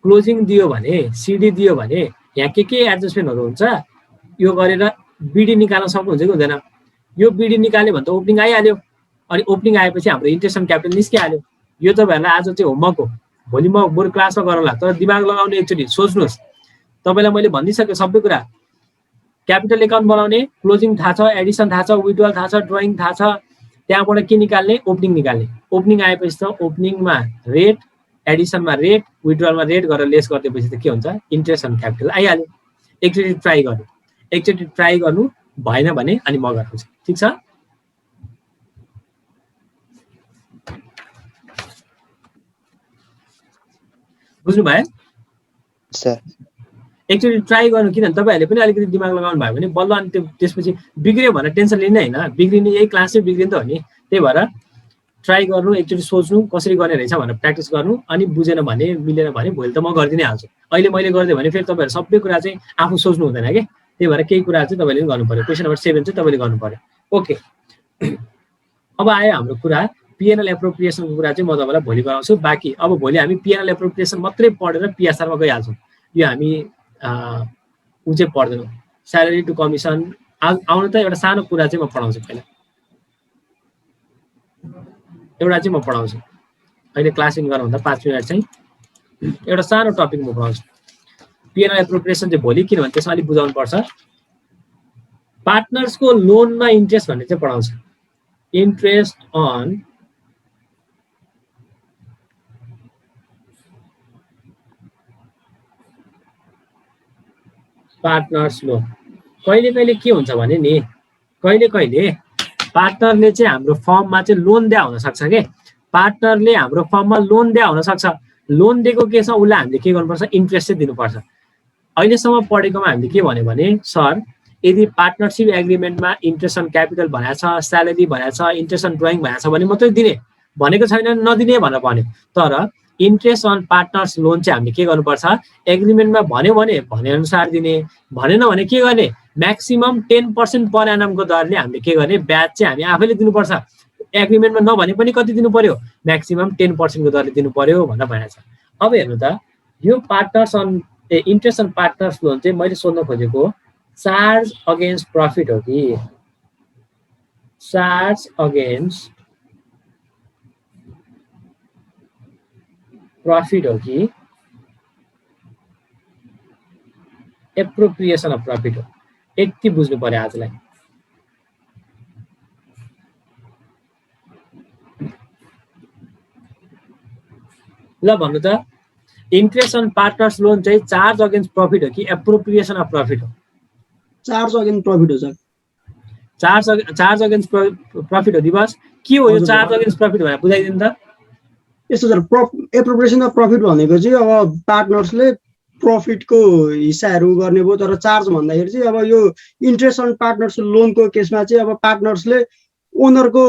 क्लोजिङ दियो भने सिडी दियो भने यहाँ के एडजस्टमेन्टहरु हुन्छ यो गरेर बिडी निकाल्न सक्नुहुन्छ कि हुँदैन यो बिडी निकाल्यो भने त ओपनिङ आइहाल्यो अनि ओपनिङ आएपछि हाम्रो इन्ट्रेस्ट अन क्यापिटल निस्किहाल्यो यो तपाईहरुलाई आज चाहिँ होमवर्क हो भोलि म बरु क्लासमा गरौँला तर दिमाग लगाउने एकचोटी सोच्नुस् तपाईलाई मैले भनिसके सबै कुरा क्यापिटल एकाउन्ट बनाउने क्लोजिङ थाहा छ एडिसन थाहा छ विथड्रल थाहा छ ड्रइङ थाहा छ त्यहाँबाट के निकाल्ने ओपनिङ आएपछि त ओपनिङमा रेट एडिसनमा रेट विथड्रलमा रेट गरेर लेस गरिदिएपछि त के हुन्छ इन्ट्रेस्ट अन क्यापिटल आइहाल्यो एकचोटि ट्राई गर्नु भएन भने अनि म गर्छु ठीक छ बुझ्नु भयो
सर
एकचोटि ट्राई गर्नु किनभने तपाईहरुले पनि अलिकति दिमाग लगाउनु भयो भने बल्ल अनि त्यसपछि बिग्रियो भनेर टेन्सन लिने हैन बिग्रिने यही क्लास चाहिँ बिग्रिन्छ हो नि त्यही भएर ट्राई गर्नु एकचोटि सोच्नु कसरी गर्ने रहेछ भनेर प्र्याक्टिस गर्नु अनि बुझेन भने मिलेन भने भोलि त म गर्दिनै हाल्छु अहिले मैले गर्दै भने फेरि तपाईहरु सबै कुरा चाहिँ आफू सोच्नु हुँदैन के त्यही भएर केही कुरा चाहिँ तपाईले गर्नु पर्यो क्वेशन नम्बर 7 चाहिँ तपाईले गर्नु पर्यो ओके अब आयो हाम्रो कुरा पीएनएल एप्रोप्रिएसनको कुरा चाहिँ म तपाईलाई भोलि गराउँछु बाकी अब भोलि हामी पीएनएल एप्रोप्रिएसन मात्रै पढेर पीएसआर मा गइहाल्छौं यो हामी उ चाहिँ पढ्दैनौं स्यालेरी टु कमिसन आउन त एउटा सानो कुरा चाहिँ म पढाउँछु पहिला एउटा चाहिँ म पढाउँछु अहिले क्लास इन गर्नुभन्दा 5 मिनेट चाहिँ एउटा सानो टपिक म पढाउँछु पीएनएल एप्रोप्रिएसन चाहिँ भोलि किनभने त्यसमा अलि बुझाउनु पर्छ पार्टनर्सको लोनमा इन्ट्रेस्ट भन्ने चाहिँ पढाउँछ इन्ट्रेस्ट अन पार्टनर्स लोन कहिले के हुन्छ भने नि कहिले पार्टनरले चाहिँ हाम्रो फर्ममा चाहिँ लोन दिया हुन सक्छ के पार्टनरले हाम्रो फर्ममा लोन दिया हुन सक्छ, लोन दिएको केसमा उसलाई हामीले के गर्नुपर्छ, इन्ट्रेस्ट चाहिँ दिनुपर्छ। अहिलेसम्म पढेकोमा हामीले के भन्यो भने सर यदि पार्टनरसिप एग्रिमेन्टमा इन्ट्रेस्ट अन क्यापिटल भनेको छ, स्यालेरी भनेको छ, इन्ट्रेस्ट अन ड्रइङ भनेको छ भने मात्रै दिने, भनेको छैन नदिने भनेर भन्यो। तर इन्ट्रेस्ट अन पार्टनर्स लोन चाहिँ हामीले के गर्नुपर्छ, एग्रिमेन्टमा भन्यो भने भनेअनुसार दिने, भनेन भने के गर्ने, म्याक्सिमम 10% पर एनमको दरले हामीले के गर्ने, ब्याज चाहिँ हामी आफैले दिनुपर्छ। एग्रिमेन्टमा नभने पनि कति दिनु पर्यो, म्याक्सिमम 10% को दरले दिनु पर्यो भनेर भनेको छ। अब हेर्नु त यो partners on interest on partners loan चाहिँ मैले सोध्न खोजेको चार्ज अगेन्स्ट प्रफिट हो कि चार्ज अगेन्स्ट प्रफिट हो कि एप्रोप्रिएसन अफ प्रफिट हो, यति बुझ्नु पर्यो आजलाई। ल भन्नु त इन्ट्रेस्ट अन पार्टनर्स लोन चाहिँ चार्ज अगेन्स्ट प्रफिट हो कि एप्रोप्रिएसन अफ प्रफिट हो?
चार्ज अगेन्स्ट प्रफिट हो सर।
चार्ज अगेन्स्ट प्रफिट हो दिवस। के हो यो चार्ज अगेन्स्ट प्रफिट भनेर बुझाइदिनु त।
यस्तो सर, एप्रोप्रिएसन अफ प्रफिट भनेको चाहिँ अब पार्टनर्सले प्रफिटको हिस्साहरू गर्ने भयो। तर चार्ज भन्दाखेरि चाहिँ अब यो इन्ट्रेस्ट अन पार्टनर्स लोनको केसमा चाहिँ अब पार्टनर्सले ओनरको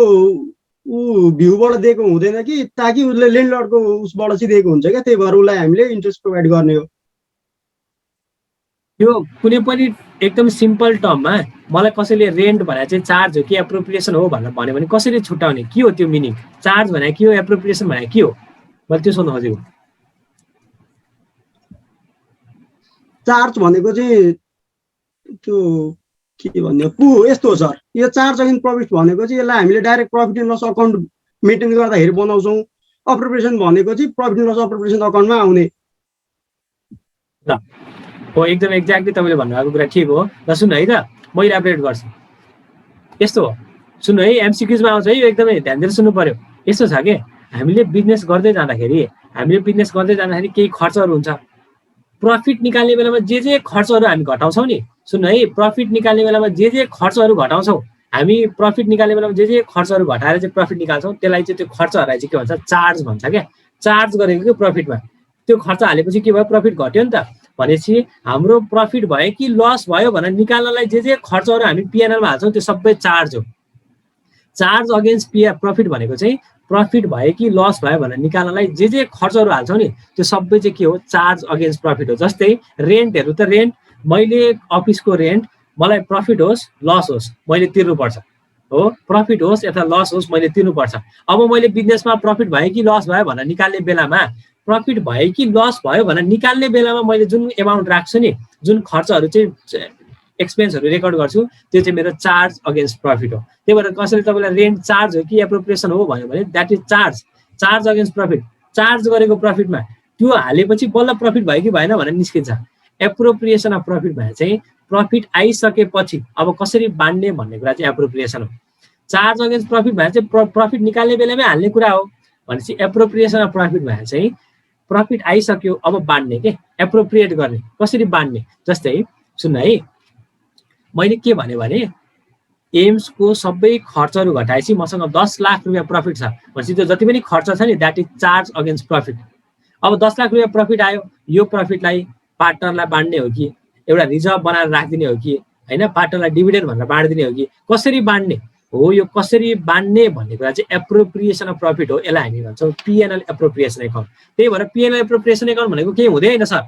भ्यूबाट दिएको हुँदैन कि, ताकि उसले ल्यान्डलर्डको उसबाट चाहिँ दिएको हुन्छ क्या, त्यही भएर उसलाई हामीले इन्ट्रेस्ट प्रोभाइड गर्ने हो।
यो कुनै पनि एकदम सिम्पल टर्ममा मलाई कसैले रेन्ट भनेर चाहिँ चार्ज हो कि एप्रोप्रिएसन हो भनेर भन्यो भने कसरी छुट्याउने, के हो त्यो मिनिङ, चार्ज भनेर के हो, एप्रोप्रिएसन भनेर के हो, मैले त्यो सोध्न खोजेको।
चार्ज भनेको चाहिँ त्यो के भन्ने यस्तो हो सर, यो चार्ज अगेन्स्ट प्रफिट भनेको चाहिँ यसलाई हामीले direct profit and loss account maintain गर्दाखेरि बनाउँछौँ। एप्रोप्रिएसन भनेको चाहिँ प्रफिट एन्ड लस एप्रोप्रिएसन अकाउन्टमा आउने।
ल हो, एकदम एक्ज्याक्टली तपाईँले भन्नुभएको कुरा ठिक हो। ल सुन्नु है त, म इलाबोरेट गर्छु। यस्तो हो, सुन्नु है, एमसिक्युजमा आउँछ है, यो एकदमै ध्यान दिएर सुन्नु पर्यो। यस्तो छ कि हामीले बिजनेस गर्दै जाँदाखेरि केही खर्चहरू हुन्छ। प्रफिट निकाल्ने बेलामा जे खर्चहरू हामी घटाउँछौँ नि, सुन्नु है, प्रफिट निकाल्ने बेलामा जे खर्चहरू घटाउँछौँ हामी, प्रफिट निकाल्ने बेलामा जे खर्चहरू घटाएर चाहिँ प्रफिट निकाल्छौँ त्यसलाई चाहिँ त्यो खर्चहरूलाई चाहिँ के भन्छ, चार्ज भन्छ क्या। चार्ज गरेको के प्रफिटमा, त्यो खर्च हालेपछि के भयो, प्रफिट घट्यो नि त। भनेपछि हाम्रो प्रफिट भयो कि लस भयो भनेर निकाल्नलाई जे खर्चहरू हामी पिएनएलमा हाल्छौँ त्यो सबै चार्ज हो। चार्ज अगेन्स्ट प्रफिट भनेको चाहिँ प्रफिट भयो कि लस भयो भनेर निकाल्नलाई जे खर्चहरू हाल्छौँ नि त्यो सबै चाहिँ के हो, चार्ज अगेन्स्ट प्रफिट हो। जस्तै रेन्टहरू त रेन्ट, मैले अफिसको रेन्ट, मलाई प्रफिट होस् लस होस् मैले तिर्नुपर्छ हो, प्रफिट होस् अथवा लस होस् मैले तिर्नुपर्छ। अब मैले बिजनेसमा प्रफिट भयो कि लस भयो भनेर निकाल्ने बेलामा, प्रफिट भयो कि लस भयो भनेर निकाल्ने बेलामा मैले जुन एमाउन्ट राख्छु नि, जुन खर्चहरू चाहिँ एक्सपेन्सहरू रेकर्ड गर्छु त्यो चाहिँ मेरो चार्ज अगेन्स्ट प्रफिट हो। त्यही भएर कसैले तपाईँलाई रेन्ट चार्ज हो कि एप्रोप्रिएसन हो भन्यो भने that is charge against profit. Charge गरेको प्रफिटमा त्यो हालेपछि बल्ल प्रफिट भयो कि भएन भनेर निस्किन्छ। एप्रोप्रिएसन अफ प्रफिट भने चाहिँ प्रफिट आइसकेपछि अब कसरी बाँड्ने भन्ने कुरा चाहिँ एप्रोप्रिएसन हो। चार्ज अगेन्स्ट प्रफिट भने चाहिँ प्रफिट निकाल्ने बेलामै हाल्ने कुरा हो भनेपछि एप्रोप्रिएसन अफ प्रफिट भने चाहिँ प्रफिट आइसक्यो अब बाँड्ने के, एप्रोप्रिएट गर्ने, कसरी बाँड्ने। जस्तै सुन्नु है, मैले के भने एम्सको सबै खर्चहरू घटाएपछि मसँग 10 लाख रुपियाँ प्रफिट छ भनेपछि त्यो जति पनि खर्च छ नि that is charge against profit. अब 10 लाख रुपियाँ प्रफिट आयो, यो प्रफिटलाई पार्टनरलाई बाँड्ने हो कि एउटा रिजर्भ बनाएर राखिदिने हो कि होइन, पार्टनरलाई डिभिडेन्ड भनेर बाँडिदिने हो कि कसरी बाँड्ने हो, यो कसरी बाँड्ने भन्ने कुरा चाहिँ एप्रोप्रिएसन अफ प्रफिट हो। यसलाई हामी भन्छौँ पिएनएल एप्रोप्रिएसन एकाउन्ट। त्यही भएर पिएनएल एप्रोप्रिएसन एकाउन्ट भनेको केही हुँदैन सर।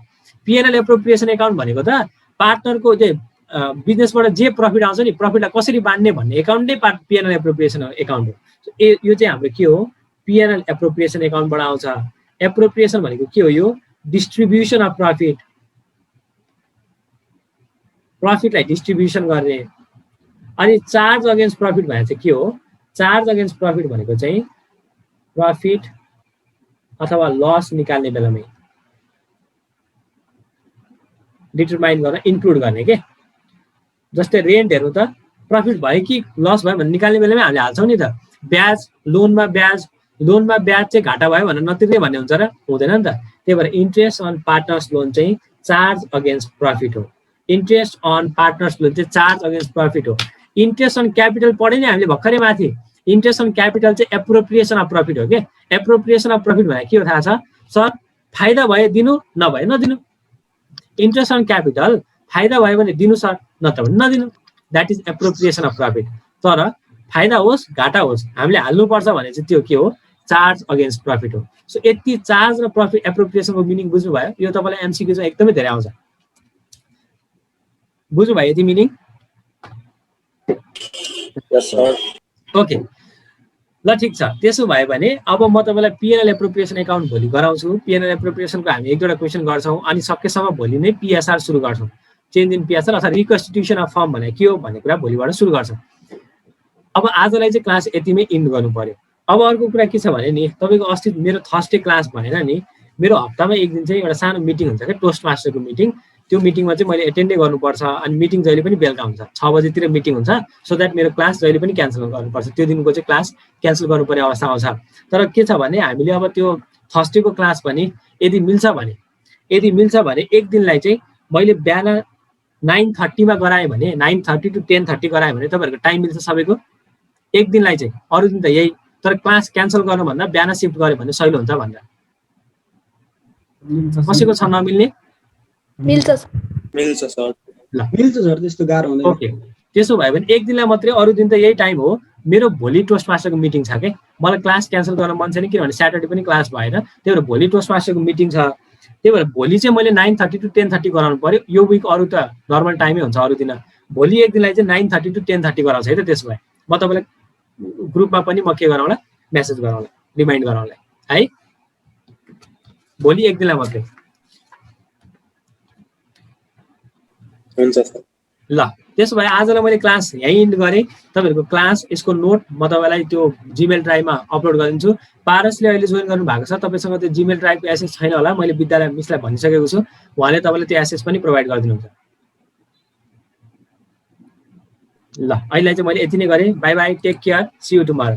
पिएनएल एप्रोप्रिएसन एकाउन्ट भनेको त पार्टनरको चाहिँ बिजनेसबाट जे प्रफिट आउँछ नि प्रफिटलाई कसरी बाँड्ने भन्ने एकाउन्ट नै पिएनएल एप्रोप्रिएसन एकाउन्ट हो। यो चाहिँ हाम्रो के हो, पिएनएल एप्रोप्रिएसन एकाउन्टबाट आउँछ। एप्रोप्रिएसन भनेको के हो, यो डिस्ट्रिब्युसन अफ प्रफिट, प्रफिटलाई डिस्ट्रिब्युसन गर्ने। अनि चार्ज अगेन्स्ट प्रफिट भने चाहिँ के हो, चार्ज अगेन्स्ट प्रफिट भनेको चाहिँ प्रफिट अथवा लस निकाल्ने बेलामै डिटरमाइन गर्न, इन्क्लुड गर्ने के। जस्तै रेन्ट हेर्नु त, प्रफिट भयो कि लस भयो भने निकाल्ने बेलामै हामीले हाल्छौँ नि त। ब्याज, लोनमा ब्याज चाहिँ घाटा भयो भनेर नतिर्ने भन्ने हुन्छ र, हुँदैन नि त। त्यही भएर इन्ट्रेस्ट अन पार्टनर्स लोन चाहिँ चार्ज अगेन्स्ट प्रफिट हो। इन्ट्रेस्ट अन पार्टनर्स लोन चाहिँ चार्ज अगेन्स्ट प्रफिट हो। इन्ट्रेस्ट अन क्यापिटल पढे नि हामीले भर्खरै माथि, इन्ट्रेस्ट अन क्यापिटल चाहिँ एप्रोप्रिएसन अफ प्रफिट हो के। एप्रोप्रिएसन अफ प्रफिट भनेको के हो थाहा छ सर? फाइदा भए दिनु, नभए नदिनु। इन्ट्रेस्ट अन क्यापिटल फाइदा भयो भने दिनु सर, नत्र भने नदिनु। That is appropriation of profit. तर फाइदा होस् घाटा होस् हामीले हाल्नुपर्छ भने चाहिँ त्यो के हो? चार्ज अगेन्स्ट प्रफिट हो। सो यति चार्ज र प्रफिट एप्रोप्रिएसनको मिनिङ बुझ्नुभयो? यो तपाईँलाई एमसिक्यू चाहिँ एकदमै धेरै आउँछ। बुझ्नुभयो यति मिनिङ?
यस सर।
ओके ल ठिक छ। त्यसो भयो भने अब म तपाईँलाई पिएनएल एप्रोप्रिएसन एकाउन्ट भोलि गराउँछु। पिएनएल एप्रोप्रिएसनको हामी 1-2 क्वेसन गर्छौँ अनि सकेसम्म भोलि नै पिएसआर सुरु गर्छौँ। चेन्ज इन पिएसआर अथवा रिकन्स्टिट्युसन अफ फर्म भने के हो भन्ने कुरा भोलिबाट सुरु गर्छौँ। अब आजलाई चाहिँ क्लास यतिमै इन्ड गर्नु पर्यो। अब अर्को कुरा के छ भने नि तपाईँको अस्ति मेरो थर्सडे क्लास भनेर नि मेरो हप्तामा एक दिन चाहिँ एउटा सानो मिटिङ हुन्छ क्या, टोस्ट मास्टरको मिटिङ। त्यो मिटिङमा चाहिँ मैले एटेन्डै गर्नुपर्छ अनि मिटिङ जहिले पनि बेलुका हुन्छ, 6 बजेतिर मिटिङ हुन्छ। सो द्याट मेरो क्लास जहिले पनि क्यान्सल गर्नुपर्छ। त्यो दिनको चाहिँ क्लास क्यान्सल गर्नुपर्ने अवस्था आउँछ। तर के छ भने हामीले अब त्यो थर्सडेको क्लास पनि यदि मिल्छ भने एक दिनलाई चाहिँ मैले बिहान 9:30 मा गराएँ भने 9:30 to 10:30 गराएँ भने तपाईँहरूको टाइम मिल्छ सबैको एक दिनलाई चाहिँ। अरू दिन त यही, तर क्लास क्यान्सल गर्नुभन्दा बिहान सिफ्ट गऱ्यो भने सजिलो हुन्छ भनेर। कसैको छ नमिल्ने?
मिल्छ सर।
मिल्छ सर।
ल
मिल्छ सर, त्यस्तो गाह्रो हुँदैन।
ओके त्यसो भयो भने एक दिनलाई मात्रै, अरू दिन त यही टाइम हो। मेरो भोलि टोस्ट मास्टरको मिटिङ छ के, मलाई क्लास क्यान्सल गर्न मन छैन किनभने स्याटरडे पनि क्लास भएन। त्यही भएर भोलि टोस्ट मास्टरको मिटिङ छ। त्यही भएर भोलि चाहिँ मैले 9:30 to 10:30 गराउनु पर्यो। यो विक अरू त नर्मल टाइमै हुन्छ अरू दिन। भोलि एक दिनलाई चाहिँ 9:30 to 10:30 गराउँछ है त। त्यसो भए म तपाईँलाई ग्रुपमा पनि म के गराउँला, मेसेज गराउँला, रिमाइन्ड गराउँला है। भोलि एक दिनलाई मात्रै।
हुन्छ सर।
ल त्यसो भए आजलाई मैले क्लास यहीँ इन्ड गरेँ। तपाईँहरूको क्लास यसको नोट म तपाईँलाई त्यो जिमेल ड्राइभमा अपलोड गरिदिन्छु। पारसले अहिले जोइन गर्नु भएको छ, तपाईँसँग त्यो जिमेल ड्राइभको एसेस छैन होला, मैले विद्यालय मिसलाई भनिसकेको छु। उहाँले तपाईँलाई त्यो एसेस पनि प्रोभाइड गरिदिनुहुन्छ। ल अहिलेलाई चाहिँ मैले यति नै गरेँ। Bye bye, take care, see you tomorrow.